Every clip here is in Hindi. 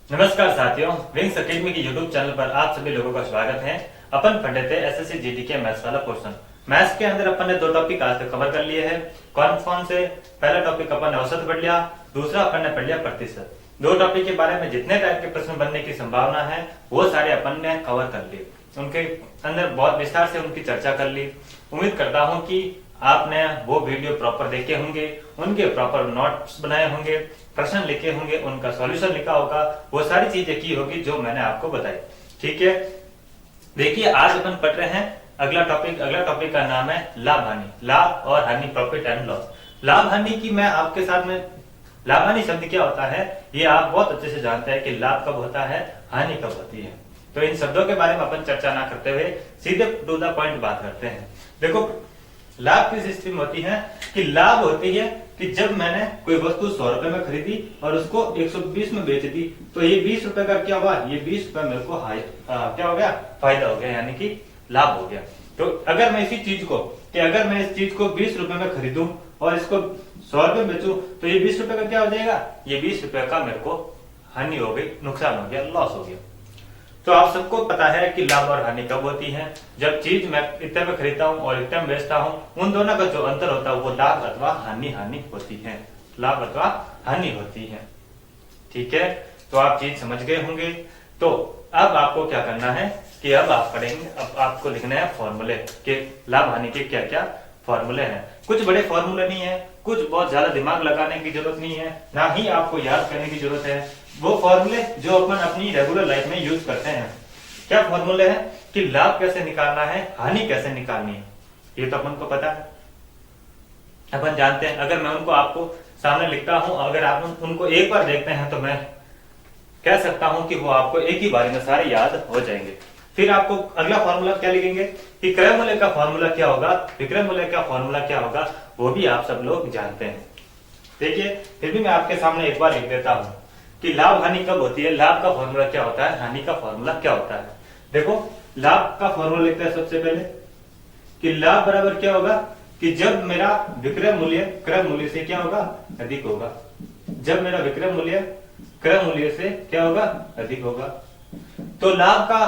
नमस्कार साथियों, विंग्स अकेडमी के यूट्यूब चैनल पर आप सभी लोगों का स्वागत है। अपन पढ़े थे एसएससी जीडी के मैथ्स वाला पोर्शन। मैथ्स के अंदर अपन ने दो टॉपिक आज तक कवर कर लिए हैं। कौन कौन से? पहला टॉपिक अपन ने औसत पढ़ लिया, दूसरा अपन ने पढ़ लिया प्रतिशत। दो टॉपिक के बारे में जितने टाइप के प्रश्न बनने की संभावना है वो सारे अपन ने कवर कर लिए। उनके अंदर बहुत विस्तार से उनकी चर्चा कर ली। उम्मीद करता हूँ कि आपने वो वीडियो प्रॉपर देखे होंगे, उनके प्रॉपर नोट्स बनाए होंगे, प्रश्न लिखे होंगे, उनका सॉल्यूशन लिखा होगा, वो सारी चीजें की होगी जो मैंने आपको बताई। ठीक है, देखिए आज अपन पढ़ रहे हैं अगला टॉपिक का नाम है लाभ हानि। लाभ और हानि, प्रॉफिट एंड लॉस। लाभ हानि की मैं आपके साथ में, लाभ हानि शब्द क्या होता है ये आप बहुत अच्छे से जानते हैं कि लाभ कब होता है, हानि कब होती है। तो इन शब्दों के बारे में अपन चर्चा ना करते हुए सीधे टू द पॉइंट बात करते हैं। देखो, लाभ किस स्थिति में होती है कि लाभ होती है कि जब मैंने कोई वस्तु 100 रुपए में खरीदी और उसको 120 में बेच दी, तो ये 20 रुपए का क्या हुआ, ये 20 रुपए मेरे को क्या हो गया, फायदा हो गया, यानी कि लाभ हो गया। तो अगर मैं इसी चीज को, कि अगर मैं इस चीज को 20 रुपए में खरीदूं और इसको 100 रुपए में बेचूं, तो ये 20 रुपए का क्या हो जाएगा, ये 20 रुपए का मेरे को हानि हो गई, नुकसान हो गया, लॉस हो गया। तो आप सबको पता है कि लाभ और हानि कब होती है, जब चीज मैं इतने में खरीदता हूँ और इतने में बेचता हूँ, उन दोनों का जो अंतर होता है वो लाभ अथवा हानि होती है, लाभ अथवा हानि होती है। ठीक है, तो आप चीज समझ गए होंगे। तो अब आपको क्या करना है कि अब आप पढ़ेंगे, अब आपको लिखना है फॉर्मूले कि लाभ हानि के क्या क्या फॉर्मूले हैं। कुछ बड़े फॉर्मूले नहीं है, कुछ बहुत ज्यादा दिमाग लगाने की जरूरत नहीं है, ना ही आपको याद करने की जरूरत है। वो फॉर्मूले जो अपन अपनी रेगुलर लाइफ में यूज करते हैं। क्या फॉर्मूले हैं कि लाभ कैसे निकालना है, हानि कैसे निकालनी है, ये तो अपन को पता है, अपन जानते हैं। अगर मैं उनको आपको सामने लिखता हूं, अगर आप उनको एक बार देखते हैं तो मैं कह सकता हूं कि वो आपको एक ही बार में सारे याद हो जाएंगे। फिर आपको अगला फॉर्मूला क्या लिखेंगे कि क्रय मूल्य का फॉर्मूला क्या होगा, विक्रय मूल्य का फॉर्मूला क्या होगा, वो भी आप सब लोग जानते हैं। देखिए, फिर भी मैं आपके सामने एक बार लिख देता हूं कि लाभ हानि कब होती है, लाभ का फॉर्मूला क्या होता है, हानि का फॉर्मूला क्या होता है। देखो, लाभ का फॉर्मूला लिखते हैं सबसे पहले कि लाभ बराबर क्या होगा कि जब मेरा विक्रय मूल्य क्रय मूल्य से क्या होगा, अधिक होगा। जब मेरा विक्रय मूल्य क्रय मूल्य से क्या होगा, अधिक होगा। तो लाभ का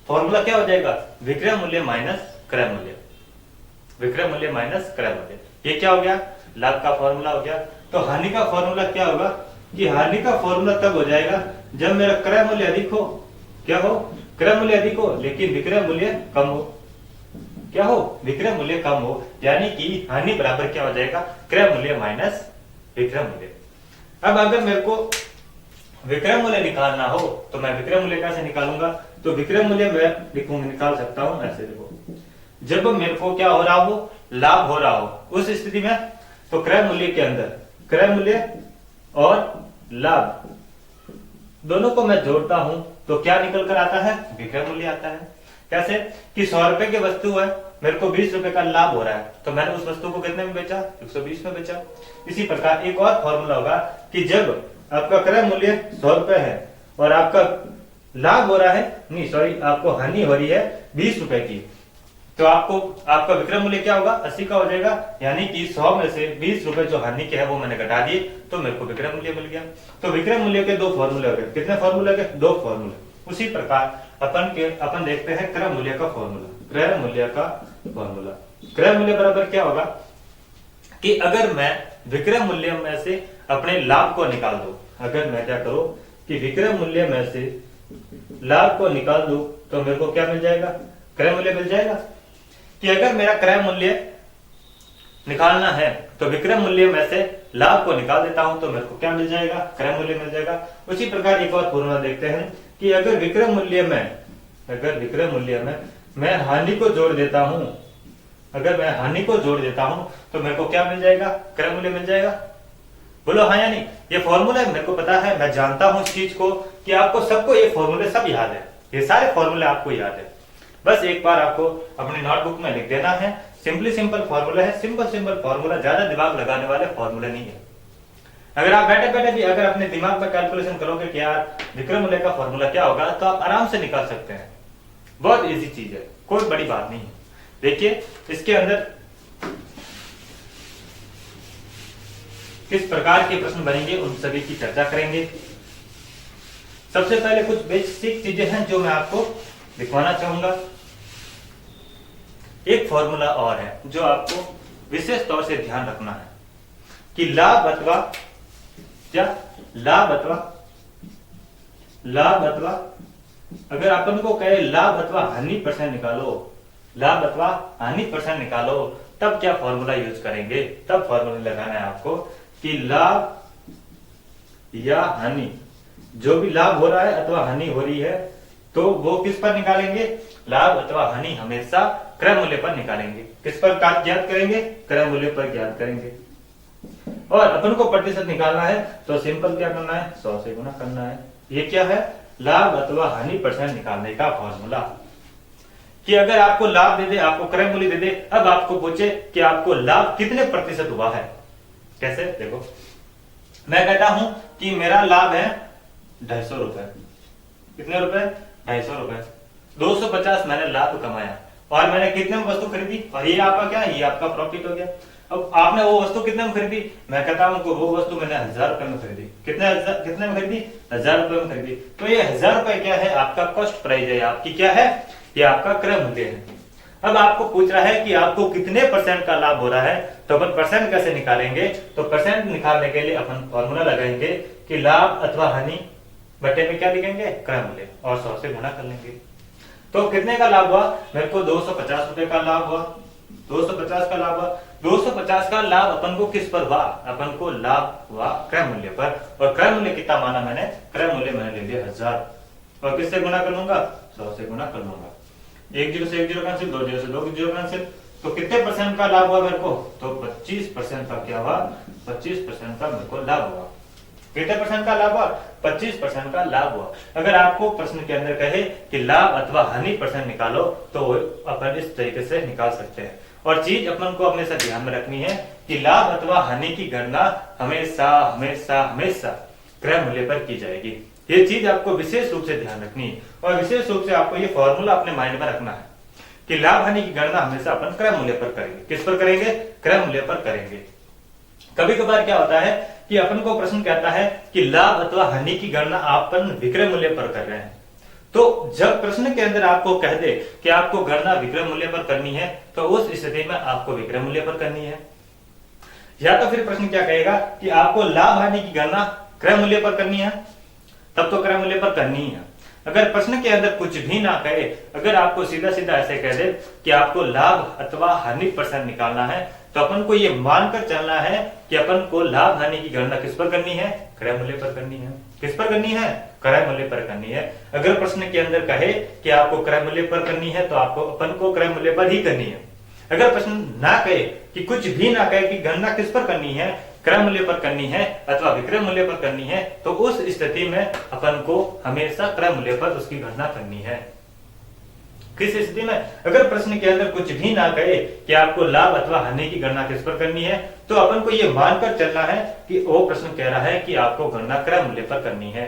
फॉर्मूला क्या हो जाएगा, विक्रय मूल्य माइनस क्रय मूल्य, विक्रय मूल्य माइनस क्रय मूल्य। ये क्या हो गया, लाभ का फॉर्मूला हो गया। तो हानि का फॉर्मूला क्या होगा कि हानि का फॉर्मूला तब हो जाएगा जब मेरा क्रय मूल्य अधिक हो, क्या हो, क्रय मूल्य अधिक हो लेकिन विक्रय मूल्य कम हो, क्या हो, विक्रय मूल्य कम हो, यानी कि हानि बराबर क्या हो जाएगा, क्रय मूल्य माइनस विक्रय मूल्य। अब अगर मेरे को विक्रय मूल्य निकालना हो तो मैं विक्रय मूल्य कैसे निकालूंगा, तो विक्रय मूल्य मैं लिखूंगा, निकाल सकता हूं ऐसे। देखो, जब मेरे को क्या हो रहा हो, लाभ हो रहा हो, उस स्थिति में तो क्रय मूल्य के अंदर क्रय मूल्य और लाभ दोनों को मैं जोड़ता हूं तो क्या निकल कर आता है, विक्रय मूल्य आता है। कैसे कि 100 रुपए की वस्तु है, मेरे को 20 रुपए का लाभ हो रहा है, तो मैंने उस वस्तु को कितने में बेचा, 120 में बेचा। इसी प्रकार एक और फॉर्मूला होगा कि जब आपका क्रय मूल्य 100 रुपए है और आपका लाभ हो रहा है, नहीं सॉरी, आपको हानि हो रही है 20 रुपए की, तो आपको आपका विक्रय मूल्य क्या होगा, 80 का हो जाएगा, यानी कि 100 में से 20 रुपए जो हानि के है वो मैंने घटा दिए, तो मेरे को विक्रय मूल्य मिल गया। तो विक्रय मूल्य के दो फॉर्मूले हो गए। कितने फॉर्मूले के, दो फॉर्मूले। उसी प्रकार अपन देखते हैं क्रय मूल्य का फॉर्मूला। क्रय मूल्य का फॉर्मूला, क्रय मूल्य बराबर क्या होगा कि अगर मैं विक्रय मूल्य में से अपने लाभ को निकाल दूं, अगर मैं क्या करूं कि विक्रय मूल्य में से लाभ को निकाल दूं तो मेरे को क्या मिल जाएगा, क्रय मूल्य मिल जाएगा। कि अगर मेरा क्रय मूल्य निकालना है तो विक्रय मूल्य में से लाभ को निकाल देता हूं तो मेरे को क्या मिल जाएगा, क्रय मूल्य मिल जाएगा। उसी प्रकार एक और फॉर्मूला देखते हैं कि अगर विक्रय मूल्य में मैं हानि को जोड़ देता हूं, अगर मैं हानि को जोड़ देता हूं तो मेरे को क्या मिल जाएगा, क्रय मूल्य मिल जाएगा। बोलो हाँ या नहीं। ये फॉर्मूला मेरे को पता है, मैं जानता हूं इस चीज को कि आपको सबको ये फॉर्मूले सब याद है, ये सारे फॉर्मूले आपको याद है। बस एक बार आपको अपनी नोटबुक में लिख देना है। सिंपल फॉर्मूला है, सिंपल फॉर्मूला, ज्यादा दिमाग लगाने वाले फॉर्मूले नहीं है। अगर आप बैठे बैठे भी अगर अपने दिमाग में कैलकुलेशन करोगे कि यार विक्रय मूल्य का फॉर्मूला क्या होगा, तो आप आराम से निकाल सकते हैं। बहुत इजी चीज है, कोई बड़ी बात नहीं है। देखिए, इसके अंदर किस प्रकार के प्रश्न बनेंगे उन सभी की चर्चा करेंगे। सबसे पहले कुछ बेसिक चीजें हैं जो मैं आपको दिखवाना चाहूंगा। एक फॉर्मूला और है जो आपको विशेष तौर से ध्यान रखना है कि लाभ अथवा अगर अपन को कहे लाभ अथवा हानि परसेंट निकालो, लाभ अथवा हानि परसेंट निकालो, तब क्या फॉर्मूला यूज करेंगे? तब फॉर्मूला लगाना है आपको कि लाभ या हानि, जो भी लाभ हो रहा है अथवा हानि हो रही है, तो वो किस पर निकालेंगे? लाभ अथवा हानि हमेशा क्रय मूल्य पर निकालेंगे। किस पर ज्ञात करेंगे? क्रय मूल्य पर ज्ञात करेंगे। और अपन को प्रतिशत निकालना है तो सिंपल क्या करना है? 100 से गुना करना है। ये क्या है? लाभ अथवा हानि परसेंट निकालने का फॉर्मूला। कि अगर आपको लाभ दे दे, आपको क्रय मूल्य दे दे, अब आपको पूछे कि आपको लाभ कितने प्रतिशत हुआ है। कैसे? देखो, मैं कहता हूं कि मेरा लाभ है 250 रुपए। कितने रुपए? 250 रुपए। 250 मैंने लाभ कमाया और मैंने कितने में वस्तु खरीदी, और ये आपका क्या है? ये आपका प्रॉफिट हो गया। अब आपने वो वस्तु कितने में खरीदी? मैं कहता हूं वो वस्तु मैंने 1000 रुपए में खरीदी। कितने में खरीदी? 1000 रुपए में खरीदी। तो ये 1000 रुपए क्या है? आपका कॉस्ट प्राइस है, आपकी क्या है? ये आपका क्रय मूल्य है। अब आपको पूछ रहा है कि आपको कितने परसेंट का लाभ हो रहा है, तो अपन परसेंट कैसे निकालेंगे? तो परसेंट निकालने के लिए अपन फॉर्मूला लगाएंगे कि लाभ अथवा हानि बटे में क्या लिखेंगे? क्रय मूल्य, और 100 से गुणा कर लेंगे। तो कितने का लाभ हुआ? मेरे को 250 रुपए का लाभ हुआ। 250 का लाभ हुआ। 250 का लाभ अपन को किस पर हुआ? अपन को लाभ हुआ क्रय मूल्य पर। और क्रय मूल्य कितना माना मैंने? क्रय मूल्य मैंने ले लिया 1000। और किससे गुणा कर लूंगा? 100 से गुणा कर लूंगा। 1 0 से 1 0 कैंसिल, 2 0 से 2 0 कैंसिल। तो कितने परसेंट का लाभ हुआ मेरे को? तो 25% का क्या हुआ? 25% का मेरे को लाभ हुआ। कितने परसेंट का लाभ हुआ? 25% का लाभ हुआ। अगर आपको प्रश्न के अंदर कहे कि लाभ अथवा हानि परसेंट निकालो, तो अपन इस तरीके से निकाल सकते हैं। और चीज अपन को हमेशा ध्यान में रखनी है कि लाभ अथवा हानि की गणना हमेशा हमेशा हमेशा क्रय मूल्य पर की जाएगी। ये चीज आपको विशेष रूप से ध्यान रखनी है, और विशेष रूप से आपको ये फॉर्मूला अपने माइंड में रखना है कि लाभ हानि की गणना हमेशा अपन क्रय मूल्य पर करेंगे। किस पर करेंगे? क्रय मूल्य पर करेंगे। कभी कभार क्या होता है कि अपन को प्रश्न कहता है कि लाभ अथवा हानि की गणना अपन विक्रय मूल्य पर कर रहे हैं। तो जब प्रश्न के अंदर आपको कह दे कि आपको गणना विक्रय मूल्य पर करनी है, तो उस स्थिति में आपको विक्रय मूल्य पर करनी है। या तो फिर प्रश्न क्या कहेगा कि आपको लाभ हानि की गणना क्रय मूल्य पर करनी है, तब तो क्रय मूल्य पर करनी ही है। अगर प्रश्न के अंदर कुछ भी ना कहे, अगर आपको सीधा सीधा ऐसे कह दे कि आपको लाभ अथवा हानि परसेंट निकालना है, तो अपन को ये मानकर चलना है कि अपन को लाभ हानि की गणना किस पर करनी है? क्रय मूल्य पर करनी है। किस पर करनी है? क्रय मूल्य पर करनी है। अगर प्रश्न के अंदर कहे कि आपको क्रय मूल्य पर करनी है, तो आपको अपन को क्रय मूल्य पर ही करनी है। अगर प्रश्न ना कहे कि कुछ भी ना कहे कि गणना किस पर करनी है, क्रय मूल्य पर करनी है अथवा विक्रय मूल्य पर करनी है, तो उस स्थिति में अपन को हमेशा क्रय मूल्य पर उसकी गणना करनी है। किस स्थिति में? अगर प्रश्न के अंदर कुछ भी ना कहे कि आपको लाभ अथवा हानि की गणना किस पर करनी है, तो अपन को यह मानकर चलना है कि वो प्रश्न कह रहा है कि आपको गणना क्रय मूल्य पर करनी है।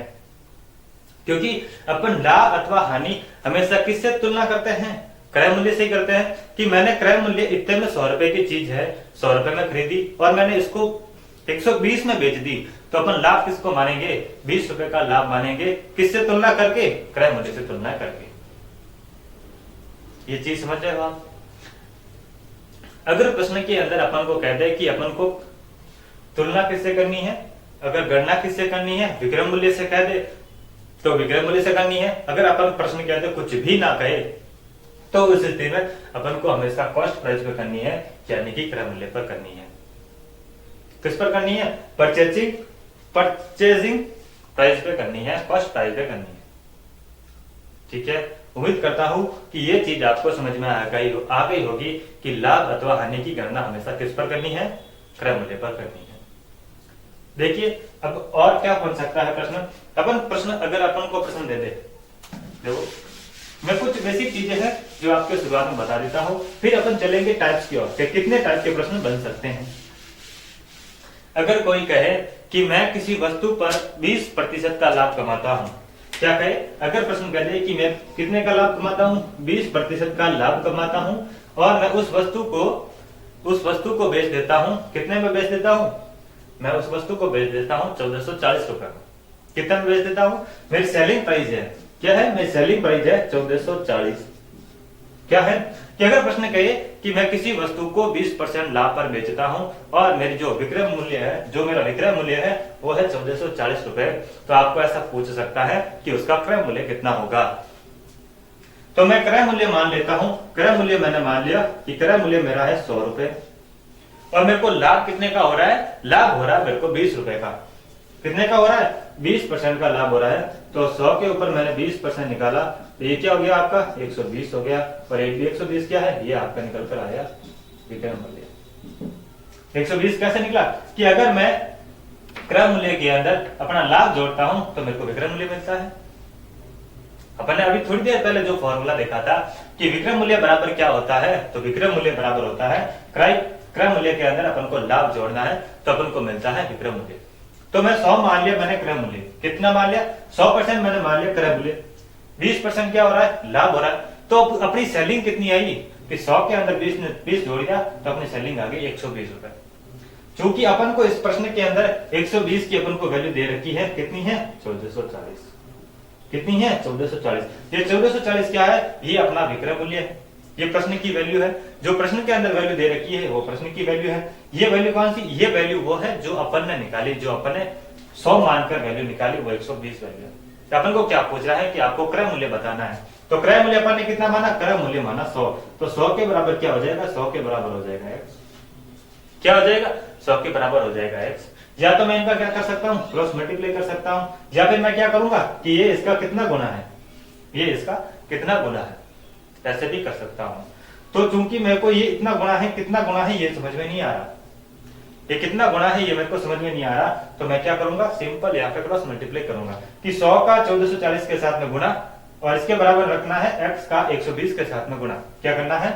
क्योंकि अपन लाभ अथवा हानि हमेशा किससे तुलना करते हैं? क्रय मूल्य से ही करते हैं। कि मैंने क्रय मूल्य इतने में 100 रुपए की चीज है, 100 रुपए में खरीदी और मैंने इसको 120 में बेच दी, तो अपन लाभ किसको मानेंगे? 20 रुपए का लाभ मानेंगे। किससे तुलना करके? क्रय मूल्य से तुलना करके। ये चीज समझ रहे हो आप? अगर प्रश्न के अंदर अपन को कह दे कि अपन को तुलना किससे करनी है, अगर गणना किससे करनी है? विक्रय मूल्य से कह दे तो विक्रय मूल्य से करनी है। अगर अपन प्रश्न के अंदर कुछ भी ना कहे, तो उस स्थिति में अपन को हमेशा कॉस्ट प्राइस पे करनी है, यानी कि क्रय मूल्य पर करनी है। किस पर करनी है? परचेजिंग प्राइस पे करनी है, कॉस्ट प्राइस पे करनी है। ठीक है, उम्मीद करता हूं कि ये चीज आपको समझ में आ गई होगी कि लाभ अथवा हानि की गणना हमेशा किस पर करनी है? क्रय मूल्य पर करनी है। देखिए, अब और क्या बन सकता है प्रश्न? अगर अपन को प्रश्न दे दे, देखो मैं कुछ बेसिक चीजें हैं जो आपके शुरुआत में बता देता हूं, फिर अपन चलेंगे टाइप्स की ओर, कितने टाइप के प्रश्न बन सकते हैं। अगर कोई कहे कि मैं किसी वस्तु पर 20% का लाभ कमाता हूं, क्या कहे? अगर प्रश्न कह दे कि मैं कितने का लाभ कमाता हूं? 20% का लाभ कमाता हूं, और मैं उस वस्तु को बेच देता हूं। कितने में बेच देता हूं? मैं उस वस्तु को बेच देता हूं 1440 रुपए में। कितना में बेच देता हूँ, मेरी सेलिंग प्राइस है, क्या है, मेरी सेलिंग प्राइस है 1440। क्या है कि अगर प्रश्न कहे कि मैं किसी वस्तु को 20% लाभ पर बेचता हूं और मेरी जो विक्रय मूल्य है, जो मेरा विक्रय मूल्य है वो है 1440 रुपए, तो आपको ऐसा पूछ सकता है कि उसका क्रय मूल्य कितना होगा। तो मैं क्रय मूल्य मान लेता हूं, क्रय मूल्य मैंने मान लिया कि क्रय मूल्य मेरा है 100 रुपए और मेरे को लाभ कितने का हो रहा है, लाभ हो रहा है मेरे को 20 रुपए का। कितने का हो रहा है, 20% का लाभ हो रहा है। तो 100 के ऊपर मैंने 20% निकाला तो ये क्या हो गया आपका 120 हो गया, और एक भी 120 क्या है, ये आपका निकल कर आया विक्रय मूल्य। 120 कैसे निकला कि अगर मैं क्रय मूल्य के अंदर अपना लाभ जोड़ता हूं तो मेरे को विक्रय मूल्य मिलता है। अपन ने अभी थोड़ी देर पहले जो फॉर्मूला देखा था कि विक्रय मूल्य बराबर क्या होता है, तो विक्रय मूल्य बराबर होता है क्रय मूल्य के अंदर अपन को लाभ जोड़ना है तो अपन को मिलता है विक्रय मूल्य। तो मैं 100 मान लिया मैंने क्रय मूल्य, कितना मान लिया, 100% मैंने मान लिया क्रय मूल्य, 20% क्या हो रहा है, लाभ हो रहा है। तो अपनी सेलिंग कितनी आई कि 100 के अंदर 20 जोड़ दिया तो अपनी सेलिंग आ गई 120 रुपए। चूंकि अपन को इस प्रश्न के अंदर 120 की अपन को वैल्यू दे रखी है, कितनी है 1440, कितनी है 1440। ये 1440 क्या है, ये अपना विक्रय मूल्य है, ये प्रश्न की वैल्यू है। जो प्रश्न के अंदर वैल्यू दे रखी है वो प्रश्न की वैल्यू है। ये वैल्यू कौन सी, ये वैल्यू वो है जो अपन ने निकाली, जो अपन ने 100 मानकर वैल्यू निकाली वो 120 वैल्यू है। तो अपन को क्या पूछ रहा है कि आपको क्रय मूल्य बताना है। तो क्रय मूल्य अपन ने कितना माना, क्रय मूल्य माना 100, तो 100 के बराबर क्या हो जाएगा, 100 के बराबर हो जाएगा x। क्या हो जाएगा, 100 के बराबर हो जाएगा x। या तो मैं इनका क्या कर सकता हूँ, क्रॉस मल्टीप्लाई कर सकता हूँ, या फिर मैं क्या करूंगा कि ये इसका कितना गुना है, ये इसका कितना गुना है, ऐसे भी कर सकता हूं। तो चूंकि मेरे को ये इतना गुना है, कितना गुना है ये समझ में नहीं आ रहा, ये कितना गुना है ये मेरे को समझ में नहीं आ रहा, तो मैं क्या करूंगा, सिंपल यहाँ पे क्रॉस मल्टीप्लाई करूंगा कि 100 का 1440 के साथ में गुना और इसके बराबर रखना है x का 120 के साथ में गुना। क्या करना है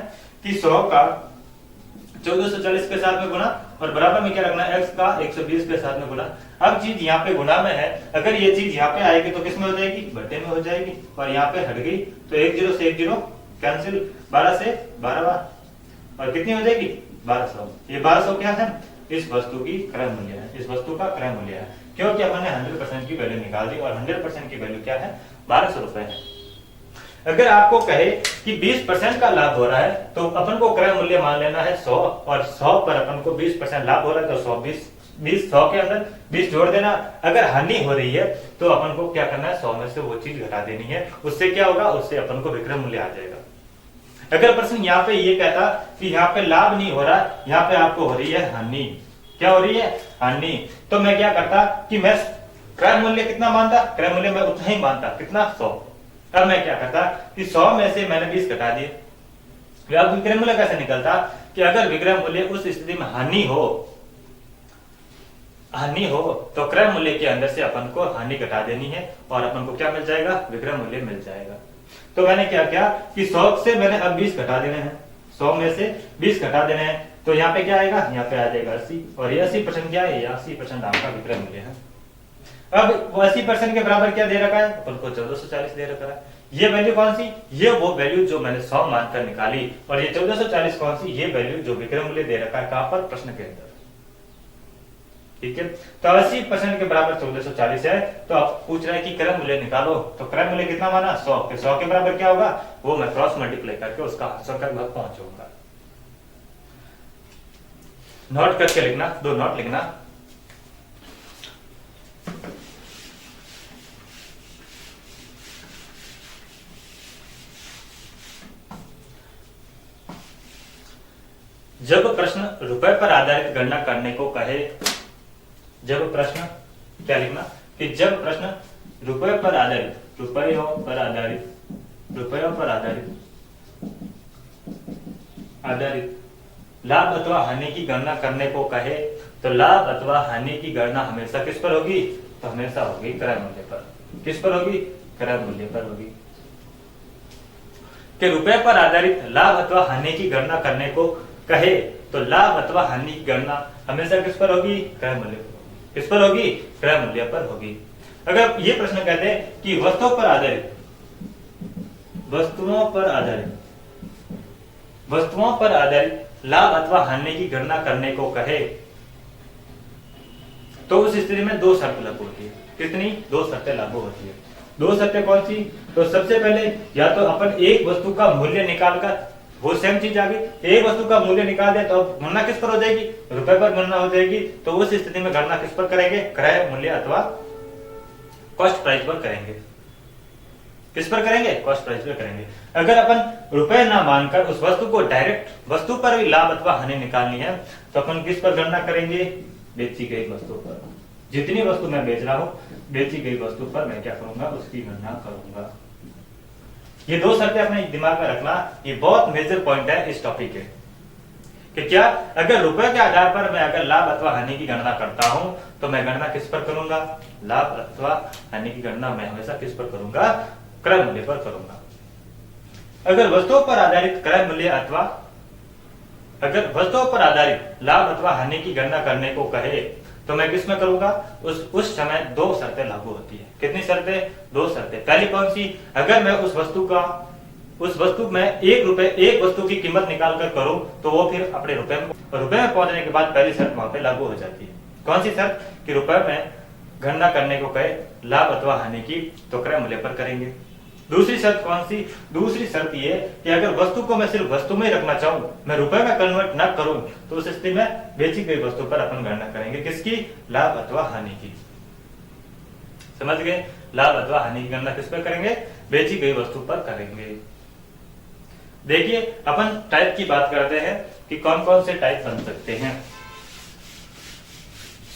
कि 100 का 1440 के साथ में गुना और बराबर में क्या रखना है, x का 120 के साथ में गुना। अब चीज यहाँ पे गुना में है, अगर ये चीज यहाँ पे आएगी तो किस में हो जाएगी, बट्टे में हो जाएगी, और यहाँ पे हट गई तो 1 0 से 1 0 कैंसिल, 12 से 12 और कितनी हो जाएगी 1200। ये 1200 क्या है, इस वस्तु की क्रय मूल्य है, इस वस्तु का क्रय मूल्य है, क्योंकि अपन ने 100% की वैल्यू निकाल दी और 100% की वैल्यू क्या है 1200 रुपए है। अगर आपको कहे कि 20% का लाभ हो रहा है तो अपन को क्रय मूल्य मान लेना है 100 और 100 पर अपन को 20% लाभ हो रहा है तो 100 के अंदर 20 जोड़ देना। अगर हानि हो रही है तो अपन को क्या करना है, 100 में से वो चीज घटा देनी है, उससे क्या होगा, उससे अपन को विक्रय मूल्य आ जाएगा। अगर प्रश्न यहाँ पे ये कहता कि यहाँ पे लाभ नहीं हो रहा, यहाँ पे आपको हो रही है हानि, क्या हो रही है, हानि, तो मैं क्या करता कि मैं क्रय मूल्य कितना मानता, क्रय मूल्य मैं उतना ही मानता, कितना 100। अब मैं क्या करता कि 100 में से मैंने 20 घटा दिए। अब विक्रय मूल्य कैसे निकलता कि अगर विक्रय मूल्य उस स्थिति में हानि हो तो क्रय मूल्य के अंदर से अपन को हानि घटा देनी है और अपन को क्या मिल जाएगा, विक्रय मूल्य मिल जाएगा। तो मैंने क्या किया कि 100 से मैंने अब 20 घटा देने हैं, 100 में से 20 घटा देने हैं, तो यहाँ पे क्या आएगा, यहाँ पे आ जाएगा 80, और ये 80% क्या है, 80% आपका विक्रय मूल्य है। अब वो 80% के बराबर क्या दे रखा है, अपन को 1440 दे रखा है। ये वैल्यू कौन सी, ये वो वैल्यू जो मैंने 100 मानकर निकाली, और ये 1440 कौन सी, ये वैल्यू जो विक्रय मूल्य दे रखा है कहां पर, प्रश्न के अंदर। ठीक है, तो 80% के बराबर 1440 है, तो आप पूछ रहे हैं कि क्रय मूल्य निकालो, तो क्रय मूल्य कितना माना 100, के 100 के बराबर क्या होगा, वो मैं क्रॉस मल्टीप्लाई करके उसका 100 का भाग पहुंचूंगा। नोट करके लिखना, 2 नोट लिखना। जब प्रश्न रुपए पर आधारित गणना करने को कहे, जब प्रश्न क्या लिखना कि जब प्रश्न रुपए पर आधारित लाभ अथवा हानि की गणना करने को कहे, तो लाभ अथवा हानि की गणना हमेशा किस पर होगी, तो हमेशा होगी क्रय मूल्य पर। किस पर होगी, क्रय मूल्य पर होगी। कि रुपए पर आधारित लाभ अथवा हानि की गणना करने को कहे तो लाभ अथवा हानि की गणना हमेशा किस पर होगी, क्रय मूल्य पर। किस पर होगी, क्रय मूल्य पर होगी। अगर ये प्रश्न कहते हैं कि वस्तुओं पर आधारित लाभ अथवा हानि की गणना करने को कहे, तो उस स्थिति में 2 शर्त लागू होती है। कितनी? 2 शर्तें लागू होती है। 2 शर्तें कौन सी? तो सबसे पहले या तो अपन एक वस्तु का मूल्य निकालकर, वो सेम चीज आ गई, एक वस्तु का मूल्य निकाल दे तो अब गणना किस पर हो जाएगी? रुपए पर गणना हो जाएगी। तो उस स्थिति में गणना किस पर करेंगे? क्रय मूल्य अथवा कॉस्ट प्राइस पर करेंगे। किस पर करेंगे? कॉस्ट प्राइस पर करेंगे। अगर अपन रुपए ना मानकर उस वस्तु को डायरेक्ट वस्तु पर भी लाभ अथवा हानि निकालनी है तो अपन किस पर गणना करेंगे? बेची गई वस्तु पर। जितनी वस्तु मैं बेच रहा हूं, बेची गई वस्तु पर मैं क्या करूंगा? उसकी गणना करूंगा। ये 2 शर्तें अपने दिमाग में रखना, ये बहुत मेजर पॉइंट है इस टॉपिक के। कि क्या अगर रुपए के आधार पर मैं अगर लाभ अथवा हानि की गणना करता हूं तो मैं गणना किस पर करूंगा? लाभ अथवा हानि की गणना मैं हमेशा किस पर करूंगा? क्रय मूल्य पर करूंगा। अगर वस्तुओं पर आधारित क्रय मूल्य अथवा अगर वस्तुओं पर आधारित लाभ अथवा हानि की गणना करने को कहे तो मैं किस में करूंगा? उस समय 2 शर्तें लागू होती है। कितनी शर्तें? 2 शर्तें। पहली कौन सी? अगर मैं उस वस्तु में एक वस्तु की कीमत निकाल कर करूं तो वो फिर अपने रुपए में पहुंचने के बाद पहली शर्त वहां पे लागू हो जाती है। कौन सी शर्त? कि रुपए में गणना करने को कहे लाभ अथवा हानि की तो क्रय मूल्य पर करेंगे। दूसरी शर्त कौन सी? दूसरी शर्त ये कि अगर वस्तु को मैं सिर्फ वस्तु में ही रखना चाहूं, मैं रुपए में कन्वर्ट ना करूं तो उस स्थिति में बेची गई वस्तु पर अपन गणना करेंगे। किसकी? लाभ अथवा हानि की। समझ गए? लाभ अथवा हानि की गणना किस पर करेंगे? बेची गई वस्तु पर करेंगे। देखिए अपन टाइप की बात करते हैं कि कौन कौन से टाइप बन सकते हैं।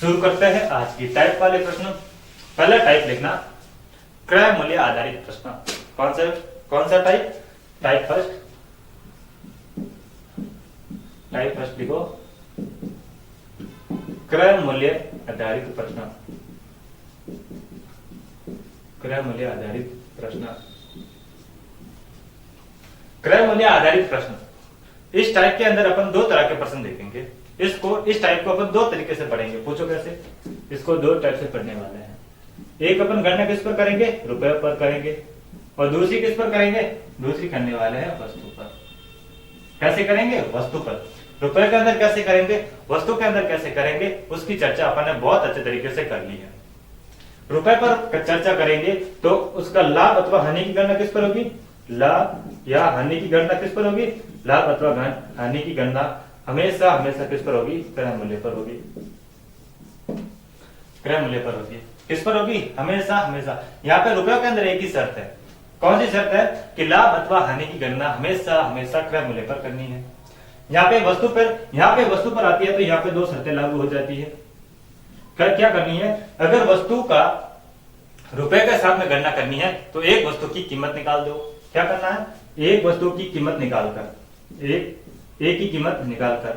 शुरू करते हैं आज की टाइप वाले प्रश्न। पहला टाइप लिखना क्रय मूल्य आधारित प्रश्न। कौन सा टाइप? टाइप फर्स्ट लिखो, क्रय मूल्य आधारित प्रश्न। क्रय मूल्य आधारित प्रश्न। क्रय मूल्य आधारित प्रश्न, इस टाइप के अंदर अपन 2 तरह के प्रश्न देखेंगे। इस टाइप को अपन 2 तरीके से पढ़ेंगे। पूछो कैसे? इसको 2 टाइप से पढ़ने वाले हैं। एक अपन गणना किस पर करेंगे? रुपए पर करेंगे। और दूसरी किस पर करेंगे? दूसरी करने वाले हैं वस्तु पर। कैसे करेंगे? वस्तु पर। रुपए के अंदर कैसे करेंगे, वस्तु के अंदर कैसे करेंगे, उसकी चर्चा अपन ने बहुत अच्छे तरीके से कर ली है। रुपए पर चर्चा करेंगे तो उसका लाभ अथवा हानि की गणना किस पर होगी? लाभ या हानि की गणना किस पर होगी? लाभ अथवा हानि की गणना हमेशा किस पर होगी? क्रय मूल्य पर होगी। क्रय मूल्य पर होगी। किस पर होगी? हमेशा। यहाँ पे रुपयों के अंदर एक ही शर्त है। कौन सी शर्त है? कि लाभ अथवा हानि की गणना हमेशा क्रय मूल्य पर करनी है। यहाँ पे वस्तु पर आती है तो यहाँ पे 2 शर्तें लागू हो जाती है। क्या करनी है? अगर वस्तु का रुपए के साथ में गणना करनी है तो एक वस्तु की कीमत निकाल दो। क्या करना है? एक वस्तु की कीमत निकालकर एक ही कीमत निकालकर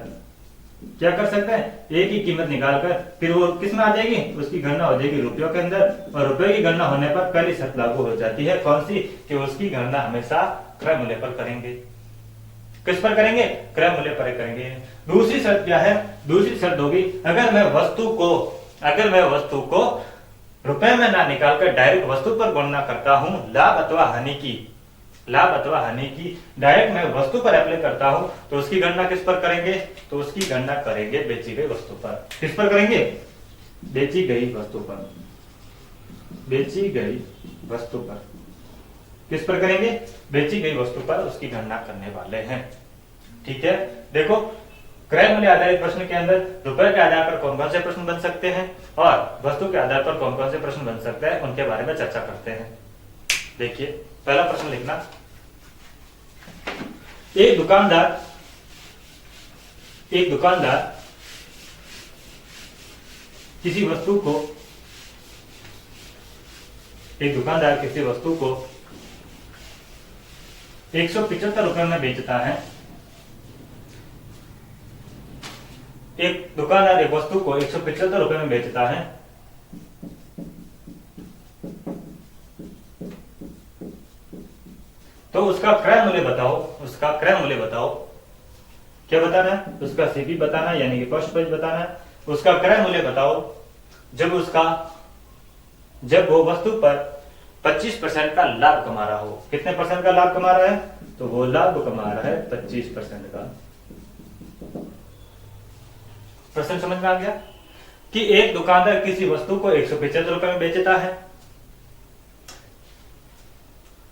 क्या कर सकते हैं? एक ही कीमत निकालकर फिर वो किस में आ जाएगी? उसकी गणना हो जाएगी रुपयों के अंदर। और रुपए की गणना होने पर पहली शर्त लागू हो जाती है। कौन सी? कि उसकी गणना हमेशा क्रय मूल्य पर करेंगे। किस पर करेंगे? क्रय मूल्य पर करेंगे। दूसरी शर्त क्या है? दूसरी शर्त होगी अगर मैं वस्तु को रुपए में ना निकालकर डायरेक्ट वस्तु पर गणना करता हूं, लाभ अथवा हानि की डायरेक्ट मैं वस्तु पर अप्लाई करता हूं तो उसकी गणना किस पर करेंगे? तो उसकी गणना करेंगे बेची गई वस्तु पर। किस पर करेंगे? बेची गई वस्तु पर। बेची गई वस्तु पर किस पर करेंगे? बेची गई वस्तु पर उसकी गणना करने वाले हैं। ठीक है, देखो क्रय मूल्य आधारित प्रश्न के अंदर रुपए के आधार पर कौन कौन से प्रश्न बन सकते हैं और वस्तु के आधार पर कौन कौन से प्रश्न बन सकते हैं, उनके बारे में चर्चा करते हैं। देखिए पहला प्रश्न लिखना, एक दुकानदार किसी वस्तु को 175 रुपए में बेचता है। एक दुकानदार एक वस्तु को 175 रुपए में बेचता है। तो उसका क्रय मूल्य बताओ। क्या बताना है? उसका सीपी बताना है, यानी कि कॉस्ट प्राइस बताना है। उसका क्रय मूल्य बताओ जब वो वस्तु पर 25% का लाभ कमा रहा हो। कितने परसेंट का लाभ कमा रहा है? तो वो लाभ कमा रहा है 25% का। प्रश्न समझ में आ गया? कि एक दुकानदार किसी वस्तु को 175 रुपए में बेचता है,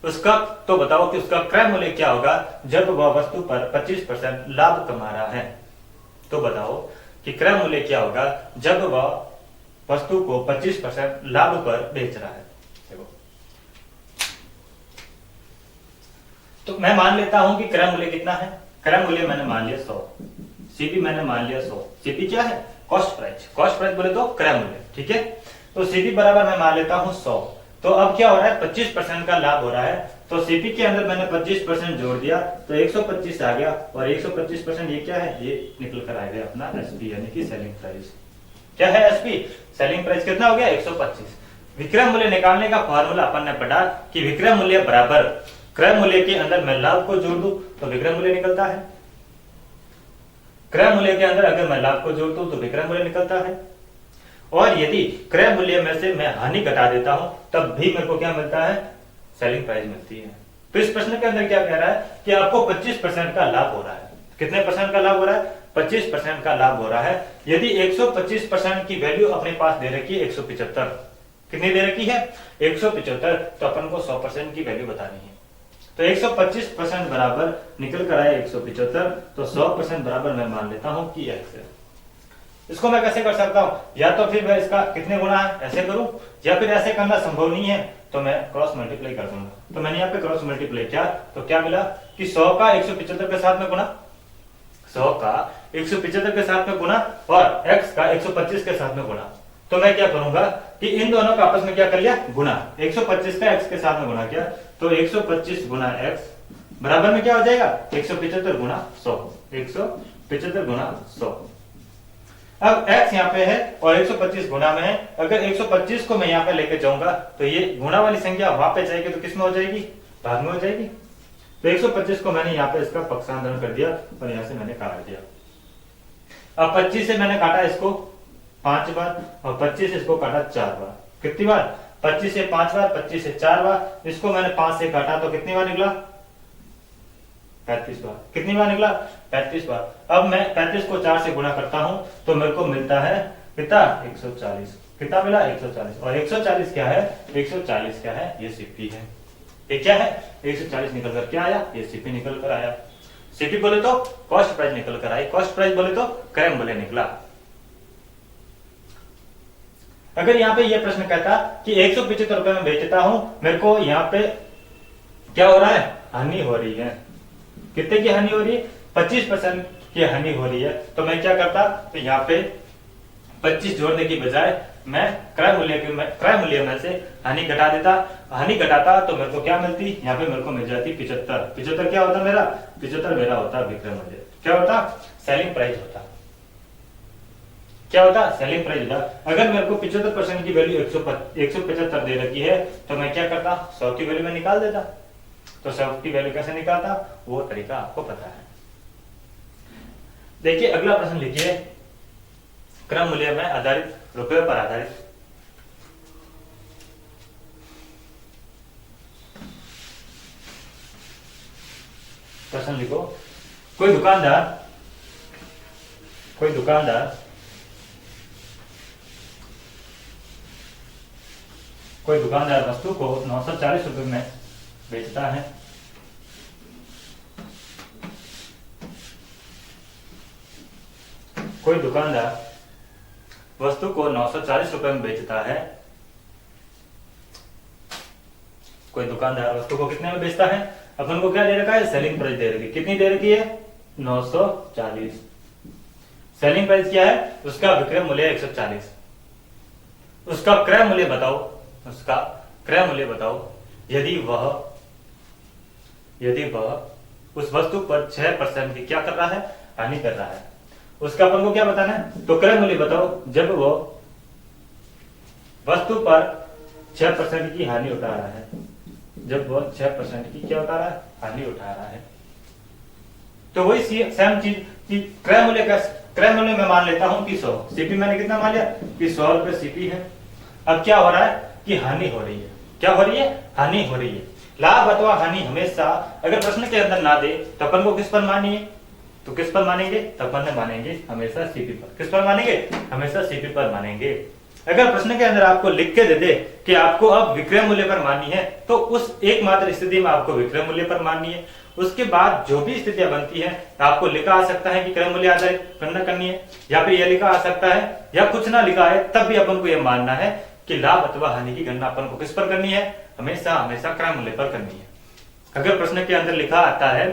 उसका तो बताओ कि उसका क्रय मूल्य क्या होगा जब वह वस्तु पर 25% लाभ कमा रहा है। तो बताओ कि क्रय मूल्य क्या होगा जब वह वस्तु को 25% लाभ पर बेच रहा है। देखो, तो मैं मान लेता हूं कि क्रय मूल्य कितना है। क्रय मूल्य मैंने मान लिया 100, सीपी मैंने मान लिया 100। सीपी क्या है? Cost price. कॉस्ट प्राइस बोले तो क्रय मूल्य, ठीक है। तो सीपी बराबर मैं मान लेता हूं 100। तो अब क्या हो रहा है, 25% का लाभ हो रहा है, तो सीपी के अंदर मैंने 25% जोड़ दिया तो 125 आ गया, और 125% ये क्या है, ये निकल कर आ गया अपना एसपी यानी कि सेलिंग प्राइस। क्या है एसपी? सेलिंग प्राइस कितना हो गया? 125। विक्रय मूल्य निकालने का फॉर्मूला अपन ने पढ़ा कि विक्रय मूल्य बराबर क्रय मूल्य के अंदर मैं लाभ को जोड़ दूं तो विक्रय मूल्य निकलता है, क्रय मूल्य के अंदर अगर मैं लाभ को जोड़ दूं तो विक्रय मूल्य निकलता है, और यदि क्रय मूल्य में से मैं हानि घटा देता हूं तब भी मेरे को क्या मिलता है? सेलिंग प्राइस मिलती है। तो इस प्रश्न के अंदर क्या कह रहा है कि आपको 25% का लाभ हो रहा है। कितने परसेंट का लाभ हो रहा है? 25% का लाभ हो रहा है। यदि 125% की वैल्यू अपने पास दे रखी है 175, कितनी दे रखी है? 175, तो अपन को 100% की वैल्यू बतानी है। तो 125% बराबर निकल कर आए 175, तो 100% बराबर मैं मान लेता हूं कि x है। इसको मैं कैसे कर सकता हूं? या तो फिर मैं इसका कितने गुना है ऐसे करूं, या फिर ऐसे करना संभव नहीं है तो मैं क्रॉस मल्टीप्लाई कर दूंगा। तो मैंने यहाँ पे क्रॉस मल्टीप्लाई किया तो क्या मिला कि 100 का 175 के साथ में गुना, 100 का 175 के साथ में गुना, और x का 125 के साथ में गुना। तो मैं क्या करूंगा कि इन दोनों का आपस में क्या कर लिया? गुना। 125 का x के साथ में गुना किया तो 125 गुना x बराबर में क्या हो जाएगा? 175 गुना 100। 175 गुना 100। अब x यहाँ पे है और 125 गुना में है। अगर 125 को मैं यहाँ पे लेके जाऊंगा तो ये गुणा वाली संख्या वहां पे जाएगी तो किस में हो जाएगी? भाग में हो जाएगी। तो 125 को मैंने यहाँ पे इसका पक्षांतरण कर दिया और यहाँ से मैंने काट दिया। अब 25 से मैंने काटा इसको 5 बार और 25 इसको काटा 4 बार। कितनी बार? 25 से 5 बार, 25 से 4 बार। इसको मैंने 5 से काटा तो कितनी बार निकला? 35 बार। कितनी बार निकला? 35 बार। अब मैं 35 को 4 से गुणा करता हूं तो मेरे को मिलता है कितना? 140। कितना मिला? 140। और 140 क्या है? 140 क्या है? ये सीपी है। ये क्या है? 140 निकल कर क्या आया? ये सीपी निकल कर आया। सीपी बोले तो कॉस्ट प्राइस निकल कर आई, कॉस्ट प्राइस बोले तो क्रय मूल्य निकला। अगर यहाँ पे ये प्रश्न कहता कि 175 रुपए में बेचता हूं, मेरे को यहाँ पे क्या हो रहा है? हानि हो रही है। कितने की हानि हो रही है? 25% की हानि हो रही है। तो मैं क्या करता? तो यहाँ पे 25 जोड़ने की बजाय मैं क्रय मूल्य में से हानि घटा देता। हानि घटाता तो मेरे को क्या मिलती? यहाँ पे मेरे को मिल जाती 75। 75 क्या होता मेरा? 75 मेरा होता विक्रय मूल्य। क्या होता? सेलिंग प्राइस होता। क्या होता? सेलिंग प्राइस होता। अगर मेरे को 75% की वैल्यू 175 दे रखी है तो मैं क्या करता? 100 की वैल्यु में निकाल देता। तो 100 की वैल्यू कैसे निकालता? वो तरीका आपको पता है। देखिए अगला प्रश्न लिखिए, क्रय मूल्य में आधारित, रुपये पर आधारित। प्रश्न लिखो, कोई दुकानदार वस्तु को 940 रुपए में बेचता है। कोई दुकानदार वस्तु को 940 रुपए में बेचता है। कोई दुकानदार वस्तु को कितने में बेचता है? अपन को क्या दे रखा है? सेलिंग प्राइस दे रखी है। कितनी दे रखी है? 940। सेलिंग प्राइस क्या है? उसका विक्रय मूल्य 140। उसका क्रय मूल्य बताओ, उसका क्रय मूल्य बताओ। यदि वह उस वस्तु पर 6% की क्या कर रहा है? हानि कर रहा है। उसका अपन को क्या बताना है? तो क्रय मूल्य बताओ जब वो वस्तु पर 6% की हानि उठा रहा है। जब वो 6% की क्या उठा रहा है? हानि उठा रहा है। तो वही सेम चीज कि क्रय मूल्य मैं मान लेता हूं कि 100। सीपी मैंने कितना मान लिया? कि 100 रुपए सीपी है। अब क्या हो रहा है कि हानि हो रही है। क्या हो रही है? हानि हो रही है। लाभ अथवा हानि हमेशा अगर प्रश्न के अंदर ना दे तो अपन को किस पर मानिए? तो किस पर मानेंगे? तब अपन मानेंगे हमेशा सीपी पर। किस पर मानेंगे? हमेशा सीपी पर मानेंगे। अगर प्रश्न के अंदर आपको लिख के दे दे कि आपको अब विक्रय मूल्य पर माननी है, तो उस एकमात्र स्थिति में आपको विक्रय मूल्य पर माननी है। उसके बाद जो भी स्थितियां बनती है आपको लिखा आ सकता है कि क्रय मूल्य आधारित गणना करनी है, या फिर यह लिखा आ सकता है, या कुछ ना लिखा है तब भी अपन को यह मानना है कि लाभ अथवा हानि की गणना अपन को किस पर करनी है? हमेशा हमेशा क्रय मूल्य पर करनी है। अगर प्रश्न के अंदर लिखा आता है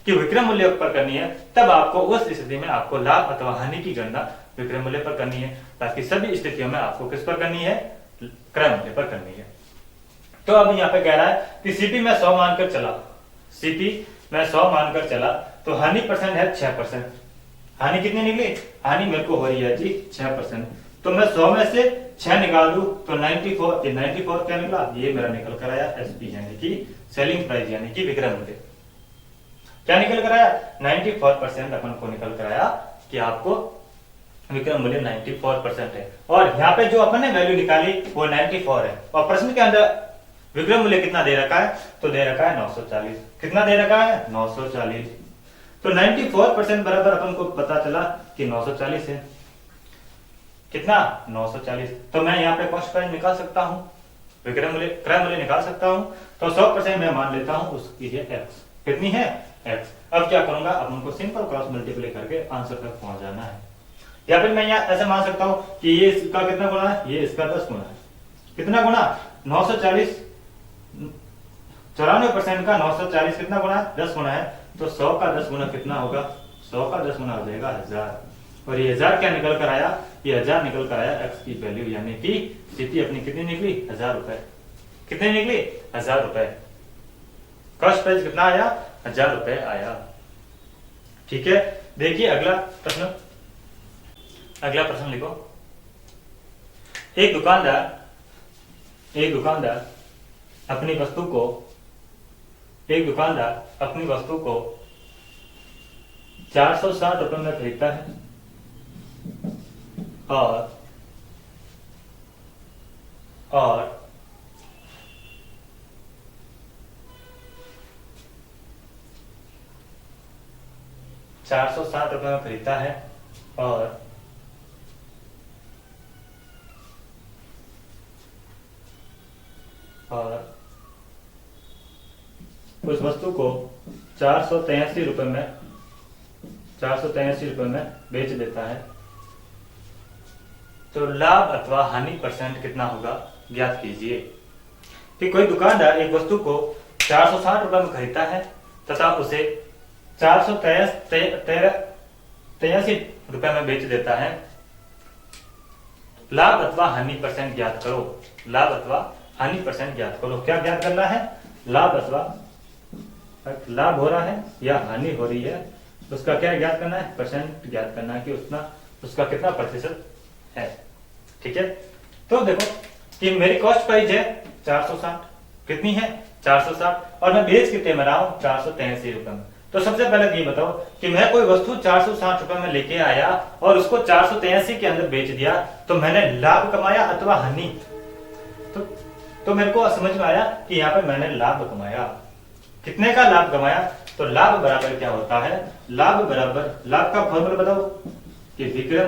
कि विक्रय मूल्य पर करनी है, तब आपको उस स्थिति में आपको लाभ अथवा हानि की गणना विक्रय मूल्य पर करनी है। बाकी सभी स्थितियों में आपको किस पर करनी है? क्रय मूल्य पर करनी है। तो अब यहाँ पे कह रहा है कि सीपी में 100 मानकर चला, सीपी में 100 मानकर चला, तो हानि परसेंट है 6%। हानि कितनी निकली? हानि मेरे को हो रही है जी 6%। तो मैं 100 में से 6 निकाल दूं तो 94 क्या निकला? ये मेरा निकल कर आया एसपी, यानी कि सेलिंग प्राइस, यानी कि विक्रय मूल्य। क्या निकल कर आया? 94% अपन को निकल कर आया कि आपको विक्रय मूल्य 94% है। और यहाँ पे जो अपन ने वैल्यू निकाली वो 94 है, और प्रश्न के अंदर विक्रय मूल्य कितना दे रखा है? तो दे रखा है 940। कितना दे रखा है? 940। तो 94% बराबर अपन को पता चला कि 940 है। कितना? 940। तो मैं यहाँ पे कॉस्ट प्राइस निकाल सकता हूँ, विक्रय मूल्य क्रय मूल्य निकाल सकता हूँ। तो 100% मैं मान लेता हूँ उसकी है x। कितनी है? x। अब क्या करूंगा? अब उनको सिंपल क्रॉस मल्टीप्लाई करके आंसर तक पहुंच जाना है। या फिर मैं यहाँ ऐसे मान सकता हूँ कि ये इसका कितना गुना है? ये इसका 10 गुना है। कितना गुना? 940। 94% का 940 कितना गुना है? 10 गुना है। तो 100 का 10 गुना कितना होगा? 100 का 10 गुना हो जाएगा 1000। और ये 1000 क्या निकल कर आया? ये 1000 निकल कर आया x की वैल्यू, यानी कि सीपी अपनी कितनी निकली? 1000 रुपए। कितनी निकली? 1000 रुपए। कॉस्ट प्राइस कितना आया? 1000 रुपए आया। ठीक है, देखिए अगला प्रश्न। अगला प्रश्न लिखो। एक दुकानदार अपनी वस्तु को 460 रुपए में खरीदता है और 460 रुपए में खरीदता है और उस वस्तु को 483 रुपए में बेच देता है, तो लाभ अथवा हानि परसेंट कितना होगा? ज्ञात कीजिए। कि कोई दुकानदार एक वस्तु को 460 रुपए में खरीदता है तथा उसे 483 रुपए में बेच देता है। लाभ अथवा हानि परसेंट ज्ञात करो। लाभ अथवा हानि परसेंट ज्ञात करो। क्या ज्ञात करना है? लाभ अथवा लाभ हो रहा है या हानि हो रही है, उसका क्या ज्ञात करना है? परसेंट ज्ञात करना है कि उसका कितना प्रतिशत है। ठीक है, तो देखो कि मेरी कॉस्ट प्राइस है 460। कितनी है? 460। और मैं बेच कितने में रहा हूं? 483 रुपए में। तो सबसे पहले ये बताओ कि मैं कोई वस्तु 460 रुपए में लेके आया और उसको 483 के अंदर बेच दिया, तो मैंने लाभ कमाया अथवा हानि? तो मेरे को समझ में आया कि यहाँ पे मैंने लाभ कमाया। कितने का लाभ कमाया? तो लाभ बराबर क्या होता है? लाभ का फॉर्मूला बताओ कि विक्रय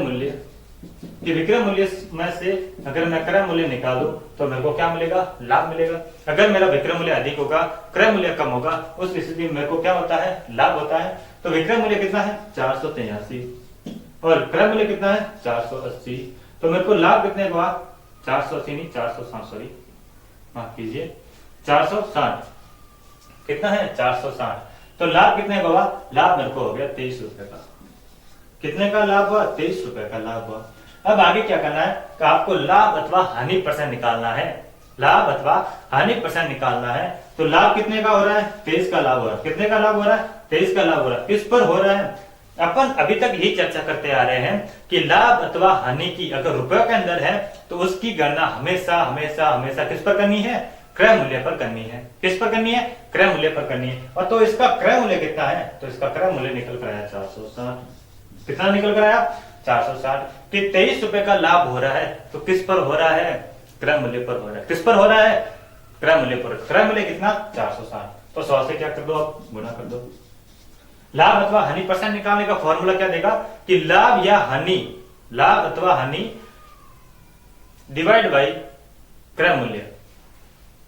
मूल्य में से अगर मैं क्रय मूल्य निकालूं तो मेरे को क्या मिलेगा? लाभ मिलेगा। अगर मेरा विक्रय मूल्य अधिक होगा, क्रय मूल्य कम होगा, उस स्थिति में मेरे को क्या होता है? लाभ होता है। तो विक्रय मूल्य कितना है? 483 और क्रय मूल्य कितना है? 480। तो मेरे को लाभ कितने हुआ? 480 नहीं 460, सॉरी माफ कीजिए, 460। कितना है? 460। तो लाभ कितने का हुआ? लाभ मेरे को हो गया 23 रुपए का। कितने का लाभ हुआ? 23 रुपए का लाभ हुआ। अब आगे क्या करना है कि आपको लाभ अथवा हानि परसेंट निकालना है। लाभ अथवा हानि परसेंट निकालना है। तो लाभ कितने का हो रहा है? 23 का लाभ हो रहा है। कितने का लाभ हो रहा है? 23 का लाभ हो रहा है। किस पर हो रहा है? अपन अभी तक यही चर्चा करते आ रहे हैं कि लाभ अथवा हानि की अगर रुपयों के अंदर है तो उसकी गणना हमेशा हमेशा हमेशा किस पर करनी है? क्रय मूल्य पर करनी है। किस पर करनी है? क्रय मूल्य पर करनी है। और तो इसका क्रय मूल्य कितना है? तो इसका क्रय मूल्य निकल कर आया 460। कितना निकल कर आया? 460। कि 23 रुपए का लाभ हो रहा है तो किस पर हो रहा है? क्रय मूल्य पर हो रहा है। किस पर हो रहा है? क्रय मूल्य पर। क्रय मूल्य कितना? 460। तो 100 से क्या कर दो? आप गुणा कर दो। लाभ अथवा हानि परसेंट निकालने का फॉर्मूला क्या देगा कि लाभ या हानि, लाभ अथवा हानि डिवाइड बाई क्रय मूल्य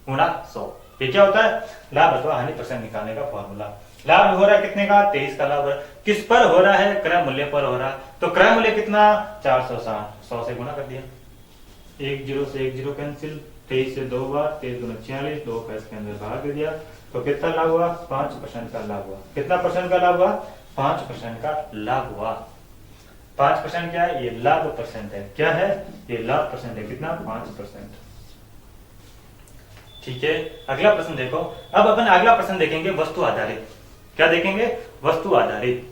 गुणा 100। ये क्या होता है? लाभ अथवा हानि परसेंट निकालने का फॉर्मूला। लाभ हो रहा है कितने का? 23 का लाभ। किस पर हो रहा है? क्रय मूल्य पर हो रहा है। तो क्रय मूल्य कितना? 460, 100 से गुणा कर दिया, 1 0 से 1 0 कैंसिल, 23 से 2 बार, 23 दूनी 46, 2 का इसके अंदर भाग दे दिया, तो कितना लाभ हुआ? 5% का लाभ हुआ। कितना परसेंट का लाभ हुआ? 5% का लाभ हुआ। 5% क्या है? ये लाभ परसेंट है। क्या है? ये लाभ परसेंट है। कितना? 5%। ठीक है, अगला प्रश्न देखो। अब अपन अगला प्रश्न देखेंगे वस्तु आधारित। क्या देखेंगे? वस्तु आधारित।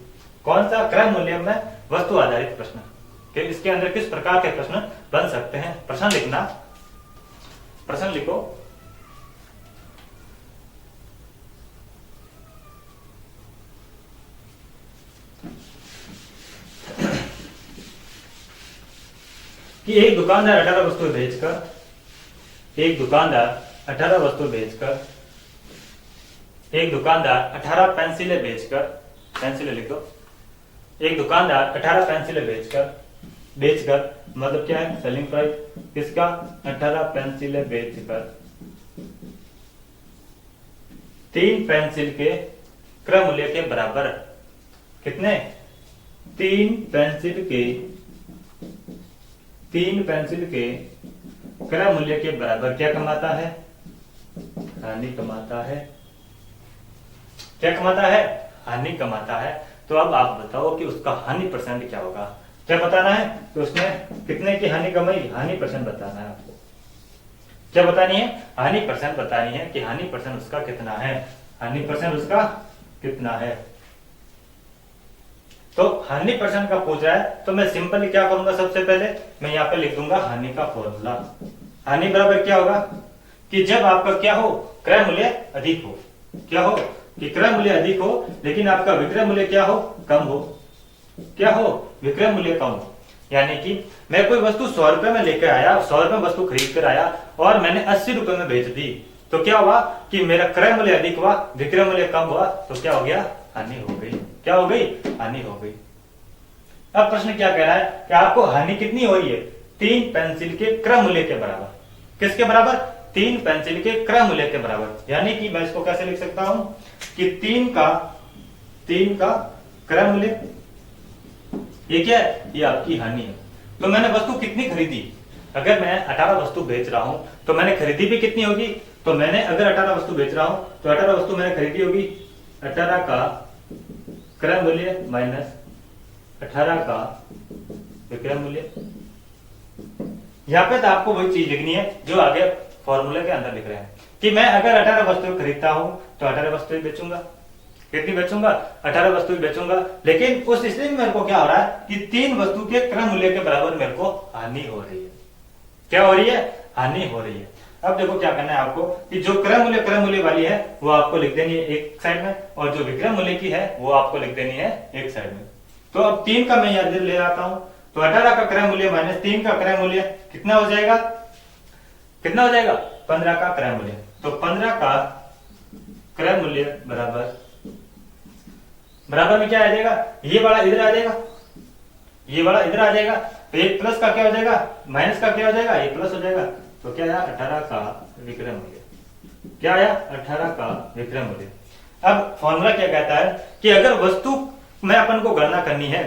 कौन सा? क्रय मूल्य में वस्तु आधारित प्रश्न। कि इसके अंदर किस प्रकार के प्रश्न बन सकते हैं? प्रश्न लिखना, प्रश्न लिखो। कि एक दुकानदार 18 वस्तु बेचकर, एक दुकानदार 18 वस्तु बेचकर, एक दुकानदार 18 पेंसिलें बेचकर, पेंसिलें लिख दो, एक दुकानदार 18 पेंसिलें बेचकर मतलब क्या है? सेलिंग प्राइस किसका? 18 पेंसिलें बेचकर 3 पेंसिल के क्रय मूल्य के बराबर, कितने? 3 पेंसिल के क्रय मूल्य के बराबर क्या कमाता है? हानि कमाता है। क्या कमाता है? हानि कमाता है। तो अब आप बताओ कि उसका हानि परसेंट क्या होगा? क्या बताना है? तो उसने कितने की हानि कमाई? हानि परसेंट बताना है आपको। क्या बतानी है? हानि परसेंट बतानी है कि हानि परसेंट उसका कितना है। हानि परसेंट उसका कितना है? तो हानि परसेंट का पूछ रहा है तो मैं सिंपली क्या करूंगा? सबसे पहले मैं यहाँ पे लिख दूंगा हानि का फॉर्मूला। हानि बराबर क्या होगा कि जब आपका क्या हो? क्रय मूल्य अधिक हो। क्या हो? कि क्रय मूल्य अधिक हो लेकिन आपका विक्रय मूल्य क्या हो? कम हो। क्या हो? विक्रय मूल्य कम हो। यानी कि मैं कोई वस्तु 100 रुपए में लेकर आया, 100 रुपए वस्तु खरीद कर आया और मैंने 80 रुपए में बेच दी, तो क्या हुआ कि मेरा क्रय मूल्य अधिक हुआ, विक्रय मूल्य कम हुआ, तो क्या हो गया? हानि हो गई। क्या हो गई? हानि हो गई। अब प्रश्न क्या कह रहा है कि आपको हानि कितनी हो रही है? 3 पेंसिल के क्रय मूल्य के बराबर। किसके बराबर? 3 पेंसिल के क्रय मूल्य के बराबर। यानी कि मैं इसको कैसे लिख सकता हूं कि 3 का क्रय मूल्य, ये क्या है? ये आपकी हानि है। तो मैंने वस्तु कितनी खरीदी? अगर मैं 18 वस्तु बेच रहा हूं तो मैंने खरीदी भी कितनी होगी? तो मैंने अगर 18 वस्तु बेच रहा हूं तो 18 वस्तु मैंने खरीदी होगी, 18 का क्रय मूल्य माइनस 18 का विक्रय मूल्य। यहां पे तो आपको वही चीज लिखनी है जो आगे फॉर्मूले के अंदर लिख रहे हैं कि मैं अगर 18 वस्तु खरीदता हूं तो 18 वस्तु बेचूंगा। कितनी बेचूंगा? 18 वस्तु बेचूंगा। लेकिन उस स्थिति में मेरे को क्या हो रहा है कि 3 वस्तु के क्रय मूल्य के बराबर मेरे को हानि हो रही है। क्या हो रही है? हानि हो रही है। अब देखो क्या करना है आपको कि जो क्रय मूल्य वाली है वो आपको लिख देनी है एक साइड में, और जो विक्रय मूल्य की है वो आपको लिख देनी है एक साइड में। तो अब 3 का मैं याद ले आता हूं, तो 18 का क्रय मूल्य माइनस 3 का क्रय मूल्य कितना हो जाएगा? कितना हो जाएगा? 15 का क्रय मूल्य। तो 15 का क्रय मूल्य बराबर में क्या आ जाएगा? ये वाला इधर आ जाएगा, ये वाला इधर आ जाएगा, तो ये प्लस का क्या हो जाएगा? माइनस का क्या हो जाएगा? ये प्लस हो जाएगा। तो क्या आया? 18 का विक्रय मूल्य। क्या आया? 18 का विक्रय मूल्य। अब फॉर्मूला क्या कहता है कि अगर वस्तु में अपन को गणना करनी है,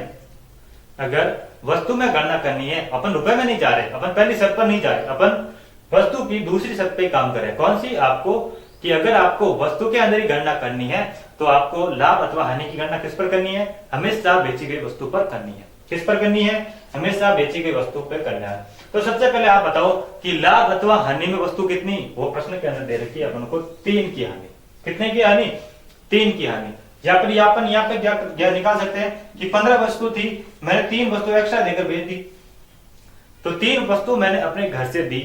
अगर वस्तु में गणना करनी है, अपन रुपए में नहीं जा रहे, अपन पहली शर्त पर नहीं जा रहे, अपन वस्तु की दूसरी शर्त पे काम करें। कौन सी? आपको कि अगर आपको वस्तु के अंदर ही गणना करनी है तो आपको लाभ अथवा हानि की गणना किस पर करनी है? हमेशा बेची गई वस्तु पर करनी है। किस पर करनी है? हमेशा बेची गई वस्तु पर करना है। तो सबसे पहले आप बताओ कि लाभ अथवा हानि में वस्तु कितनी? वो प्रश्न के अंदर दे रखी है अपन को 3 की हानि। कितने की हानि? 3 की हानि। या फिर अपन यहाँ पे क्या निकाल सकते हैं कि 15 वस्तु थी, मैंने 3 वस्तु एक्स्ट्रा देकर भेज दी, तो 3 वस्तु मैंने अपने घर से दी,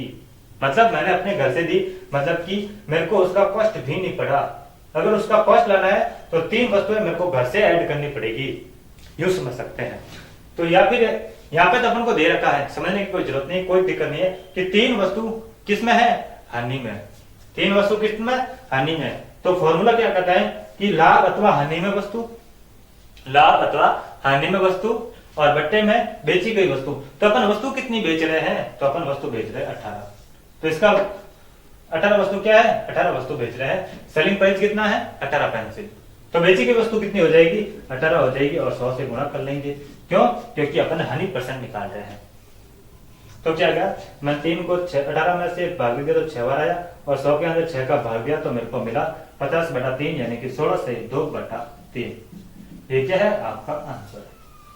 मतलब मैंने अपने घर से दी, मतलब कि मेरे को उसका कॉस्ट भी नहीं पड़ा। अगर उसका कॉस्ट लाना है तो 3 वस्तुएं मेरे को घर से ऐड करनी पड़ेगी, यूं समझ सकते हैं। तो या फिर यहाँ पे तो अपन को दे रखा है, समझने की कोई जरूरत नहीं, कोई दिक्कत नहीं है कि 3 वस्तु किसमें है? हानि में। 3 वस्तु किसमें? हानि में। तो फॉर्मूला क्या कहता है कि लाभ अथवा हानि में वस्तु, लाभ अथवा हानि में वस्तु और बट्टे में बेची गई वस्तु। तो अपन वस्तु कितनी बेच रहे हैं? तो अपन वस्तु बेच रहे हैं 18। तो इसका 18 वस्तु क्या है? 18 वस्तु बेच रहे हैं। सेलिंग प्राइस कितना है? 18 पेंसिल। तो बेची गई वस्तु कितनी हो जाएगी? 18 हो जाएगी और 100 से गुणा कर लेंगे। क्यों? क्योंकि अपन हानि परसेंट निकाल रहे हैं। तो क्या गया, मैं 3 को 18 में से भाग दिया तो 6 बार आया और 100 के अंदर 6 का भाग दिया तो मेरे को मिला 50/3 यानी कि 16 से 2/3। ये क्या है? आपका आंसर।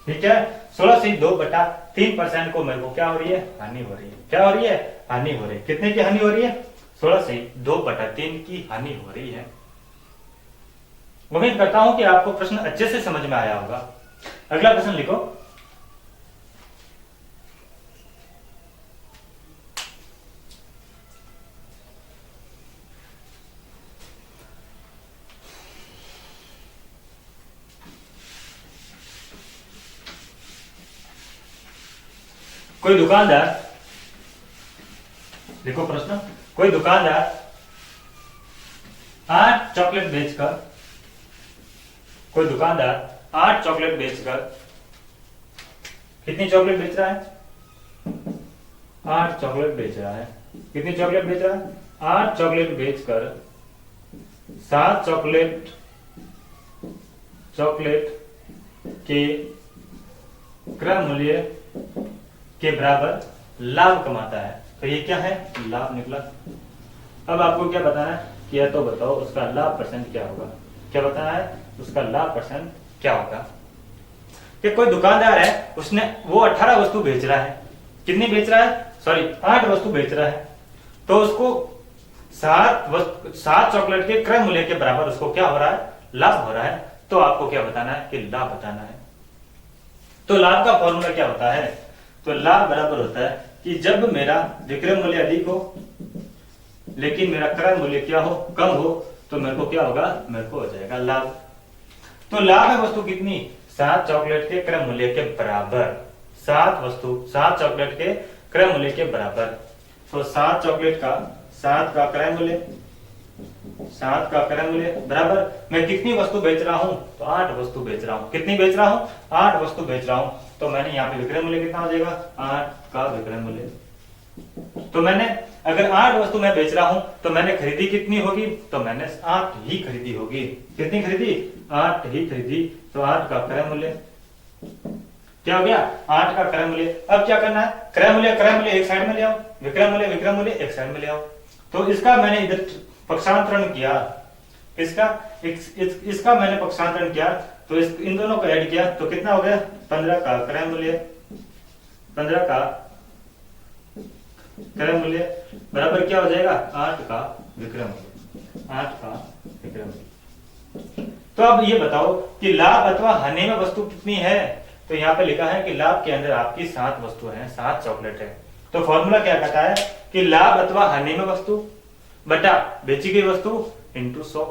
ठीक है, 16 से 2/3% को मेरे को क्या हो रही है? हानि हो रही है। क्या हो रही है? हानि हो रही है। कितने की हानि हो रही है? 16 से 2/3 की हानि हो रही है। उम्मीद करता हूं कि आपको प्रश्न अच्छे से समझ में आया होगा। अगला प्रश्न लिखो। कोई दुकानदार, देखो प्रश्न, कोई दुकानदार 8 चॉकलेट बेचकर, कोई दुकानदार 8 चॉकलेट बेचकर, कितनी चॉकलेट बेच रहा है? 8 चॉकलेट बेच रहा है। कितनी चॉकलेट बेच रहा है? 8 चॉकलेट बेचकर 7 चॉकलेट के क्रय मूल्य के बराबर लाभ कमाता है। तो ये क्या है? लाभ निकला। अब आपको क्या बताना है? किया तो बताओ उसका लाभ परसेंट क्या होगा। क्या बताना है? उसका लाभ परसेंट क्या होगा। कि कोई दुकानदार है, उसने वो 18 वस्तु बेच रहा है। कितनी बेच रहा है? सॉरी, 8 वस्तु बेच रहा है। तो उसको 7 चॉकलेट के क्रय मूल्य के बराबर उसको क्या हो रहा है? लाभ हो रहा है। तो आपको क्या बताना है? कि लाभ बताना है। तो लाभ का फॉर्मूला क्या होता है? तो लाभ बराबर होता है कि जब मेरा विक्रय मूल्य अधिक हो लेकिन मेरा क्रय मूल्य क्या हो? कम हो, तो मेरे को क्या होगा? मेरे को हो जाएगा लाभ। तो लाभ है वस्तु कितनी? 7 चॉकलेट के क्रय मूल्य के बराबर। 7 चॉकलेट के क्रय मूल्य के बराबर। तो 7 चॉकलेट का 7 का क्रय मूल्य, 7 का क्रय मूल्य बराबर मैं कितनी वस्तु बेच रहा हूं? तो 8 वस्तु बेच रहा हूं। कितनी बेच रहा हूं? 8 वस्तु बेच रहा हूं। तो मैंने यहाँ पे विक्रय मूल्य कितना हो जाएगा? 8 का विक्रय मूल्य। तो मैंने अगर 8 वस्तु मैं बेच रहा हूं तो मैंने खरीदी कितनी होगी? तो मैंने 8 ही खरीदी होगी। कितनी खरीदी? 8 ही खरीदी। तो 8 का क्रय मूल्य क्या हो गया? 8 का क्रय मूल्य। अब क्या करना है? क्रय मूल्य एक साइड में ले आओ, विक्रय मूल्य एक साइड में ले आओ। तो इसका मैंने इधर पक्षांतरण किया, इसका मैंने पक्षांतरण किया, तो इन दोनों को ऐड किया तो कितना हो गया? 15 का क्रय मूल्य, 15 का क्रय मूल्य बराबर क्या हो जाएगा? 8 का विक्रय मूल्य, 8 का विक्रय मूल्य। तो अब ये बताओ कि लाभ अथवा हानि में वस्तु कितनी है? तो यहाँ पे लिखा है कि लाभ के अंदर आपकी 7 वस्तु है, 7 चॉकलेट है। तो फॉर्मूला क्या कहता है कि लाभ अथवा हानि में वस्तु बटा बेची गई वस्तु इंटू 100।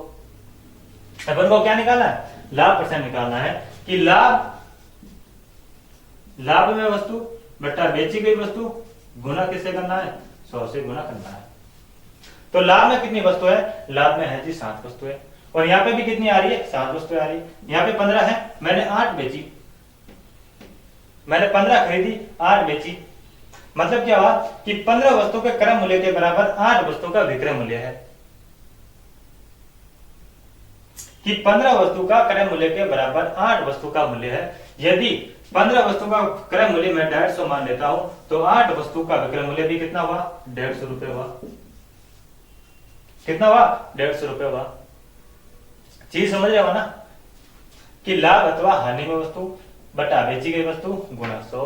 अपन को क्या निकालना है? लाभ परसेंट निकालना है कि लाभ में वस्तु बटा बेची गई वस्तु गुना किससे करना है? 100 से गुना करना है। तो लाभ में कितनी वस्तु है? लाभ में है जी 7 वस्तु है। और यहाँ पे भी कितनी आ रही है? 7 वस्तु आ रही है। यहाँ पे 15 है, मैंने 8 बेची, मैंने 15 खरीदी, 8 बेची। मतलब क्या हुआ कि 15 वस्तु के क्रय मूल्य के बराबर 8 वस्तु का विक्रय मूल्य है। कि 15 वस्तु का क्रय मूल्य के बराबर 8 वस्तु का मूल्य है। यदि 15 वस्तु का क्रय मूल्य मैं 150 मान लेता हूं तो 8 वस्तु का विक्रय मूल्य भी कितना हुआ? 150 रुपए हुआ। कितना हुआ? 150 रुपए हुआ। चीज समझ रहे हो ना कि लाभ अथवा हानि में वस्तु बटा बेची गई वस्तु गुणा 100।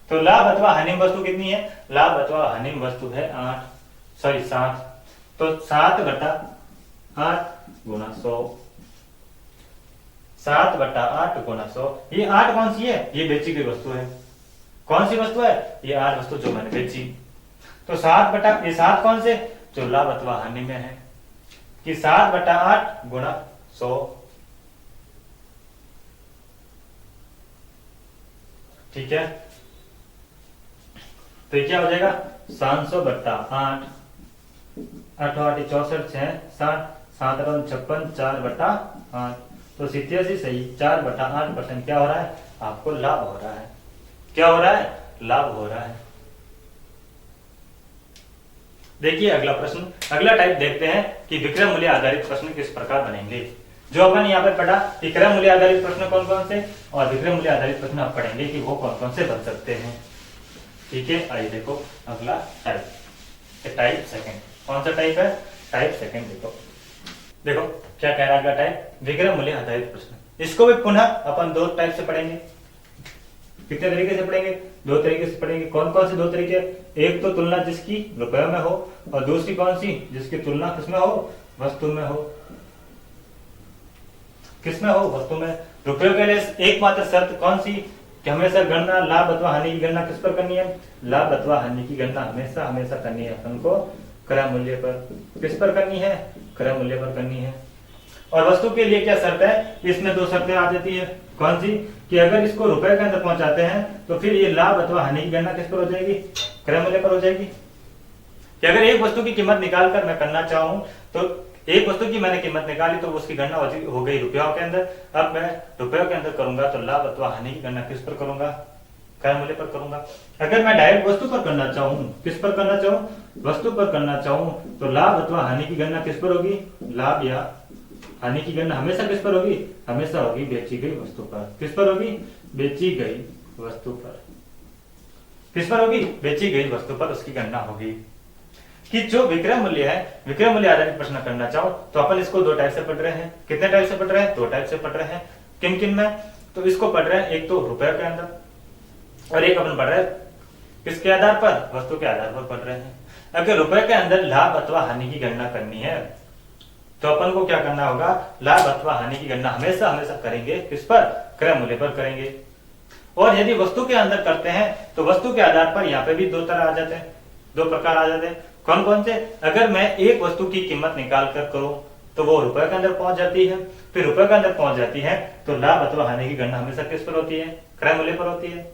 तो लाभ अथवा हानि में वस्तु कितनी है? लाभ अथवा हानि में वस्तु है 7। तो 7 बटा 8 गुणा 100, 7 बटा 8 गुणा 100। ये 8 कौन सी है? ये बेची गई वस्तु है। कौन सी वस्तु है? ये 8 वस्तु जो मैंने बेची। तो 7 बटा ये 7 कौन से? जो लाभ अथवा हानि में है कि 7 बटा 8 गुणा 100। ठीक है, तो ये क्या हो जाएगा? 700 बटा 8, 8 8 64 6 60 7 56 4 बटा 8। तो 87 सही 4/8% क्या हो रहा है, आपको लाभ हो रहा है। क्या हो रहा है, लाभ हो रहा है। देखिए अगला प्रश्न, अगला टाइप देखते हैं कि विक्रय मूल्य आधारित प्रश्न किस प्रकार बनेंगे। जो अपन यहाँ पे पढ़ा कि क्रय मूल्य आधारित प्रश्न कौन कौन से और विक्रय मूल्य आधारित प्रश्न आप पढ़ेंगे कि वो कौन कौन से बन सकते हैं। ठीक है, आइए देखो अगला टाइप, टाइप सेकंड। कौन सा टाइप है, टाइप सेकंड। देखो क्या कह रहा है अगला टाइप, विक्रय मूल्य आधारित प्रश्न। इसको भी पुनः अपन दो टाइप से पढ़ेंगे। कितने तरीके से पढ़ेंगे, दो तरीके से पढ़ेंगे। कौन कौन से दो तरीके, एक तो तुलना जिसकी रुपए में हो और दूसरी कौन सी जिसकी तुलना किसमें हो, वस्तु में हो। किसमें हो, वस्तु में। रुपयों के लिए एकमात्र शर्त कौन सी कि हमेशा गणना लाभ अथवा हानि की गणना किस पर करनी है, लाभ अथवा हानि की गणना हमेशा हमेशा करनी है अपन को क्रय मूल्य पर। किस पर करनी है, क्रय मूल्य पर करनी है। और वस्तु के लिए क्या शर्त है, इसमें दो शर्तें आ जाती है। कौन सी कि अगर इसको रुपए के अंदर पहुंचाते हैं तो फिर ये लाभ अथवा हानि की गणना किस पर हो जाएगी, क्रय मूल्य पर हो जाएगी। कि अगर एक वस्तु की कीमत निकालकर मैं करना चाहूं तो एक वस्तु की मैंने कीमत निकाली तो उसकी गणना हो गई रुपयों के अंदर। अब मैं रुपयों के अंदर करूंगा तो लाभ अथवा हानि की गणना किस पर करूंगा, क्रय मूल्य पर करूंगा। अगर मैं डायरेक्ट वस्तु पर करना चाहूं, किस पर करना चाहूं, वस्तु पर करना चाहूं तो लाभ अथवा हानि की गणना किस पर होगी, लाभ या हानि की गणना हमेशा किस पर होगी, हमेशा होगी बेची गई वस्तु पर। किस पर होगी, बेची गई वस्तु पर। किस पर होगी, बेची गई वस्तु पर उसकी गणना होगी। कि जो विक्रय मूल्य है, विक्रय मूल्य आधारित प्रश्न करना चाहो तो अपन इसको दो टाइप से पढ़ रहे हैं। कितने टाइप से पढ़ रहे हैं, दो टाइप से पढ़ रहे हैं। किन किन में, तो इसको पढ़ रहे हैं एक तो रुपए के अंदर और एक अपन पढ़ रहे हैं किसके आधार पर, वस्तु के आधार पर पढ़ रहे हैं। अगर रुपए के अंदर लाभ अथवा हानि की गणना करनी है तो अपन को क्या करना होगा, लाभ अथवा हानि की गणना हमेशा हमेशा करेंगे किस पर, क्रय मूल्य पर करेंगे। और यदि वस्तु के अंदर करते हैं तो वस्तु के आधार पर यहाँ पे भी दो तरह आ जाते हैं, दो प्रकार आ जाते हैं। कौन कौन से, अगर मैं एक वस्तु की कीमत निकाल कर करूं तो वो रुपए के अंदर पहुंच जाती है। फिर रुपए के अंदर पहुंच जाती है तो लाभ अथवा हानि की गणना हमेशा किस पर होती है, क्रय मूल्य पर होती है।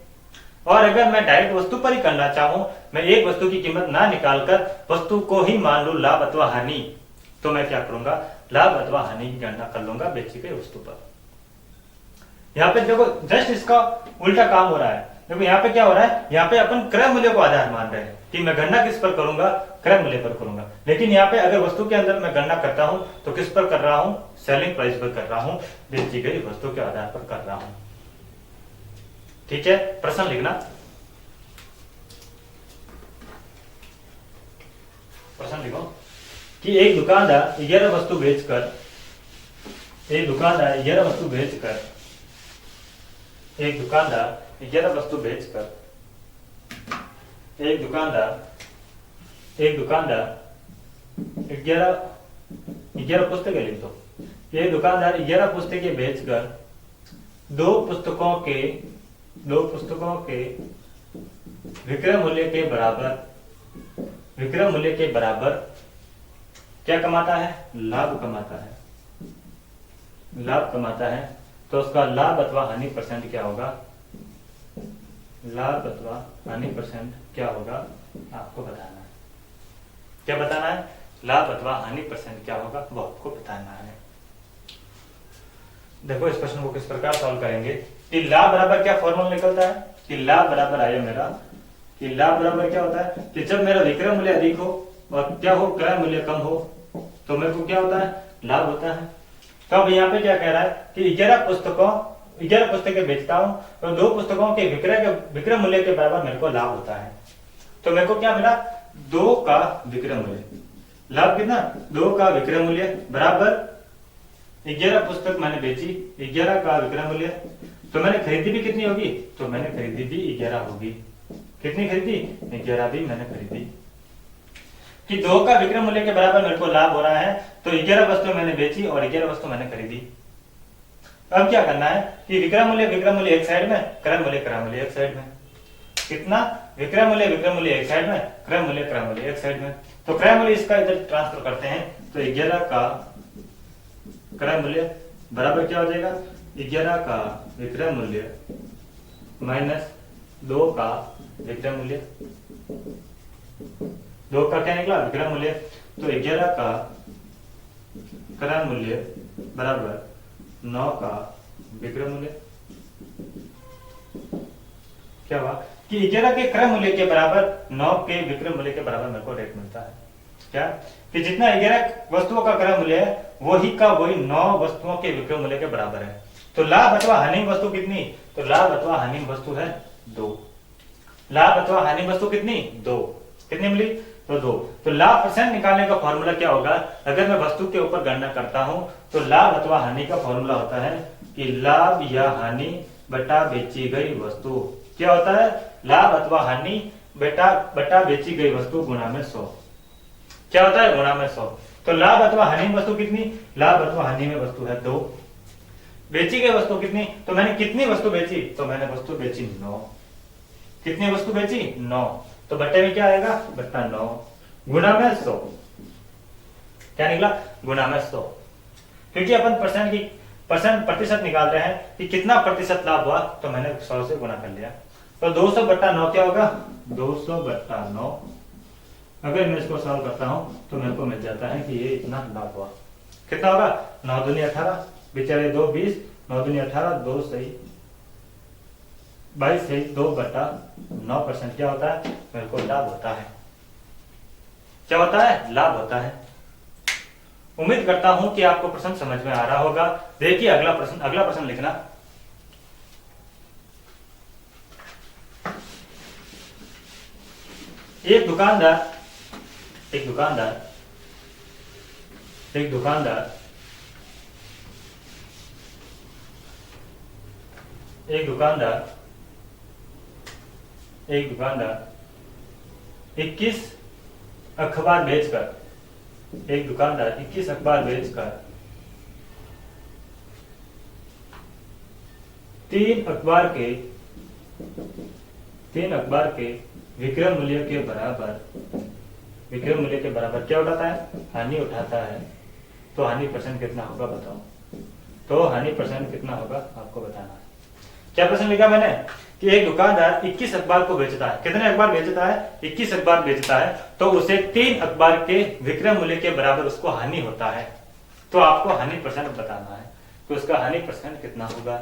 और अगर मैं डायरेक्ट वस्तु पर ही करना चाहूं, मैं एक वस्तु की कीमत ना निकालकर वस्तु को ही मान लू लाभ अथवा हानि, तो मैं क्या करूंगा, लाभ अथवा हानि की गणना कर लूंगा बेची गई वस्तु पर। यहाँ पे देखो जस्ट इसका उल्टा काम हो रहा है। देखो यहाँ पे क्या हो रहा है, यहाँ पे अपन क्रय मूल्य को आधार मान रहे हैं कि मैं गणना किस पर करूंगा, क्रय मूल्य पर करूंगा। लेकिन यहाँ पे अगर वस्तु के अंदर मैं गणना करता हूं तो किस पर कर रहा हूं, सेलिंग प्राइस पर कर रहा हूं, बेची गई वस्तु के आधार पर कर रहा हूं। ठीक है, प्रश्न लिखना। प्रश्न लिखो कि एक दुकानदार 11 वस्तु बेचकर, एक दुकानदार 11 वस्तु बेचकर, एक दुकानदार 11 वस्तु बेचकर, एक दुकानदार 11 पुस्तकें लिख दो। ये दुकानदार 11 पुस्तकें बेचकर दो पुस्तकों के विक्रय मूल्य के बराबर क्या कमाता है, लाभ कमाता है, लाभ कमाता है। तो उसका लाभ अथवा हानि परसेंट क्या होगा, लाभ अथवा हानि परसेंट क्या होगा आपको बताना है। क्या बताना है, लाभ अथवा हानि परसेंट क्या होगा वो आपको बताना है। देखो इस प्रश्न को किस प्रकार सॉल्व करेंगे कि लाभ बराबर क्या फॉर्मूला निकलता है कि लाभ बराबर आया मेरा, कि लाभ बराबर क्या होता है कि जब मेरा विक्रय मूल्य अधिक हो और क्या हो, क्रय मूल्य कम हो तो मेरे को क्या होता है, लाभ होता है। तो अब यहाँ पे क्या कह रहा है कि 11 पुस्तकें बेचता हूं तो दो पुस्तकों के विक्रय मूल्य के बराबर मेरे को लाभ होता है। तो मेरे को क्या मिला, 2 का विक्रय मूल्य, लाभ कितना, 2 का विक्रय मूल्य बराबर 11 पुस्तक मैंने बेची, 11 का विक्रय मूल्य। तो मैंने खरीदी भी कितनी होगी, तो मैंने खरीदी भी 11 होगी। कितनी खरीदी, 11 भी मैंने खरीदी। कि 2 का विक्रय मूल्य के बराबर मेरे को लाभ हो रहा है तो 11 वस्तु मैंने बेची और 11 वस्तु मैंने खरीदी। अब क्या करना है कि विक्रय मूल्य एक साइड में, क्रय मूल्य एक साइड में। कितना, विक्रय मूल्य एक साइड में, क्रय मूल्य एक साइड में। तो क्रय मूल्य इसका इधर ट्रांसफर करते हैं तो 11 का क्रय मूल्य बराबर क्या हो जाएगा, 11 का विक्रय मूल्य माइनस 2 का विक्रय मूल्य। 2 का क्या निकला, विक्रय मूल्य। तो 11 का क्रय मूल्य बराबर 9 का विक्रय मूल्य। क्या हुआ कि 11 के क्रय मूल्य के बराबर 9 के विक्रय मूल्य के बराबर मेरे को रेट मिलता है। क्या कि जितना 11 वस्तुओं का क्रय मूल्य है वही का वही 9 वस्तुओं के विक्रय मूल्य के बराबर है। तो लाभ अथवा हानि वस्तु कितनी? तो लाभ अथवा हानि वस्तु है 2। लाभ अथवा हानि वस्तु कितनी? 2। कितनी मिली? तो 2। तो लाभ परसेंट निकालने का फॉर्मूला क्या होगा? अगर मैं वस्तु के ऊपर गणना करता हूं तो लाभ अथवा हानि का फॉर्मूला होता है कि लाभ या हानि बटा बेची गई वस्तु। क्या होता है? लाभ अथवा हानि बटा बेची गई वस्तु गुणा में 100। क्या होता है? गुणा में 100। तो लाभ अथवा हानि में वस्तु कितनी? लाभ अथवा हानि में वस्तु है 2। बेची गई वस्तु कितनी? तो मैंने कितनी वस्तु बेची? तो मैंने वस्तु बेची 9। कितनी वस्तु बेची? 9। तो बट्टे में क्या आएगा? बट्टा 9 गुणा में 100। क्या निकला? गुणा में 100। क्योंकि अपन प्रतिशत निकाल रहे हैं कि कितना प्रतिशत लाभ हुआ, तो मैंने 100 से गुणा कर लिया। तो 200 बट्टा 9 क्या होगा? 200 बट्टा 9। अगर मैं इसको सॉल्व करता हूं तो मेरे को मिल जाता है कि ये इतना लाभ हुआ। कितना होगा? 9 दूनी 18, बेचारे 2 20, 9 दूनी 18, 2 सही 22 सही 2 बट्टा 9% क्या होता है? मेरे को लाभ होता है। क्या होता है? लाभ होता है। उम्मीद करता हूं कि आपको प्रश्न समझ में आ रहा होगा। देखिए अगला प्रश्न लिखना। एक दुकानदार एक दुकानदार 21 अखबार बेचकर 3 अखबार के विक्रय मूल्य के बराबर क्या उठाता है? हानि उठाता है। तो हानि परसेंट कितना होगा बताओ? तो हानि परसेंट कितना होगा आपको बताना है। क्या प्रश्न लिखा मैंने कि एक दुकानदार 21 अखबार को बेचता है। कितने अखबार बेचता है? 21 अखबार बेचता है। तो उसे 3 अखबार के विक्रय मूल्य के बराबर उसको हानि होता है। तो आपको हानि परसेंट बताना है तो उसका हानि परसेंट कितना होगा।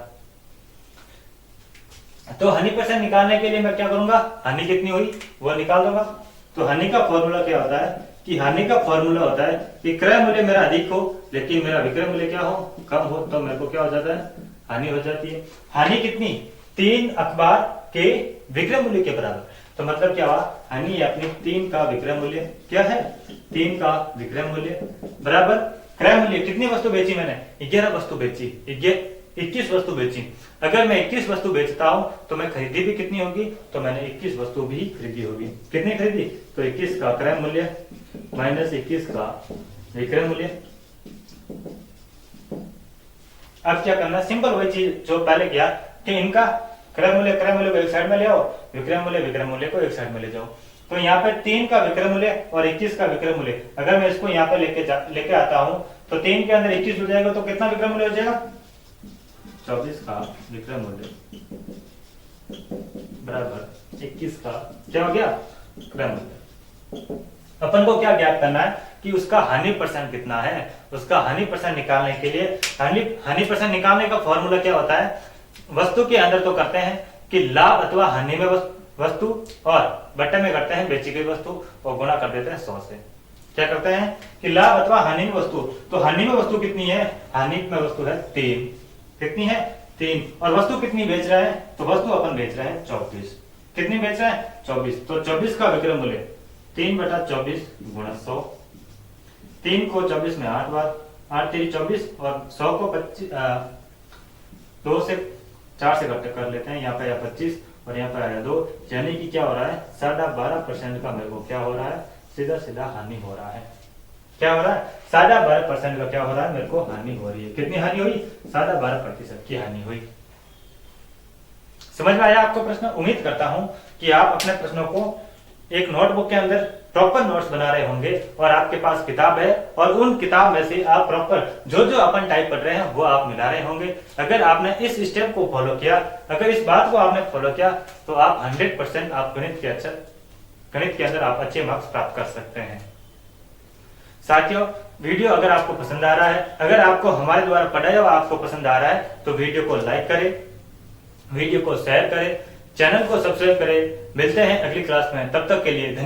तो हानि परसेंट निकालने के लिए मैं क्या करूंगा? हानि कितनी हुई वो निकाल दूंगा। तो हानि का फॉर्मूला क्या होता है कि हानि का फॉर्मूला होता है कि क्रय मूल्य मेरा अधिक हो लेकिन मेरा विक्रय मूल्य क्या हो? कम हो। तो मेरे को क्या हो जाता है? हानि हो जाती है। हानि कितनी? 3 अखबार के विक्रय मूल्य के बराबर। तो मतलब क्या हुआ? हानि अपनी 3 का विक्रय मूल्य क्या है? 3 का विक्रय मूल्य बराबर क्रय मूल्य। कितनी वस्तु बेची मैंने? 11 वस्तु बेची। 21 वस्तु बेची। अगर मैं 21 वस्तु बेचता हूं तो मैं खरीदी भी कितनी होगी? तो मैंने 21 वस्तु भी खरीदी होगी। कितनी खरीदी? तो 21 का क्रय मूल्य माइनस 21 का विक्रय मूल्य। अब क्या करना? सिंपल वही चीज जो पहले किया कि इनका क्रय मूल्य को एक साइड में ले आओ, विक्रय मूल्य को एक साइड में ले जाओ। तो यहाँ पे 3 का विक्रय मूल्य और 21 का विक्रय मूल्य, अगर मैं इसको यहाँ पे लेके आता हूं तो 3 के अंदर 21 हो जाएगा तो कितना विक्रय मूल्य हो जाएगा? 24 का विक्रय मूल्य बराबर 21 का क्या हो गया? क्रय मूल्य। अपन को क्या ज्ञात करना है कि उसका हानि परसेंट कितना है। उसका हानि परसेंट निकालने के लिए हानि परसेंट निकालने का फॉर्मूला क्या होता है? वस्तु के अंदर तो करते हैं कि लाभ अथवा हानि में वस्तु और बट्टे में करते हैं बेची गई वस्तु और गुणा कर देते हैं 100 से। क्या करते हैं कि लाभ अथवा हानि में वस्तु। तो हानि में वस्तु कितनी है? हानि में वस्तु है 3। कितनी है? 3। और वस्तु कितनी बेच रहे हैं? तो वस्तु अपन बेच रहे हैं 24। कितनी बेच रहे हैं? 24। तो 24 का विक्रय मूल्य 3 बटा 24 गुणा 100। 3 को 24 में 8 बार, 8 3 24 और 100 को 2 से 4 से घटा कर लेते हैं। यहाँ पे आया 25 और यहाँ पे आया 2, यानी कि क्या हो रहा है? 12.5% का मेरे को क्या हो रहा है? सीधा सीधा हानि हो रहा है। क्या हो रहा है? 12.5% का क्या हो रहा है? मेरे को हानि हो रही है। कितनी हानि हुई? 12.5% की हानि हुई। समझ में आया आपको प्रश्न? उम्मीद करता हूं कि आप अपने प्रश्नों को एक नोटबुक के अंदर प्रॉपर नोट्स बना रहे होंगे और आपके पास किताब है और उन किताब में से आप प्रॉपर जो अपन टाइप कर रहे हैं वो आप मिला रहे होंगे। अगर आपने इस स्टेप को फॉलो किया, अगर इस बात को आपने फॉलो किया तो आप 100% आप गणित के अंदर आप अच्छे मार्क्स प्राप्त कर सकते हैं। साथियों, वीडियो अगर आपको पसंद आ रहा है, अगर आपको हमारे द्वारा पढ़ाया हुआ आपको पसंद आ रहा है, तो वीडियो को लाइक करें, वीडियो को शेयर करें, चैनल को सब्सक्राइब करें। मिलते हैं अगली क्लास में, तब तक के लिए धन्यवाद।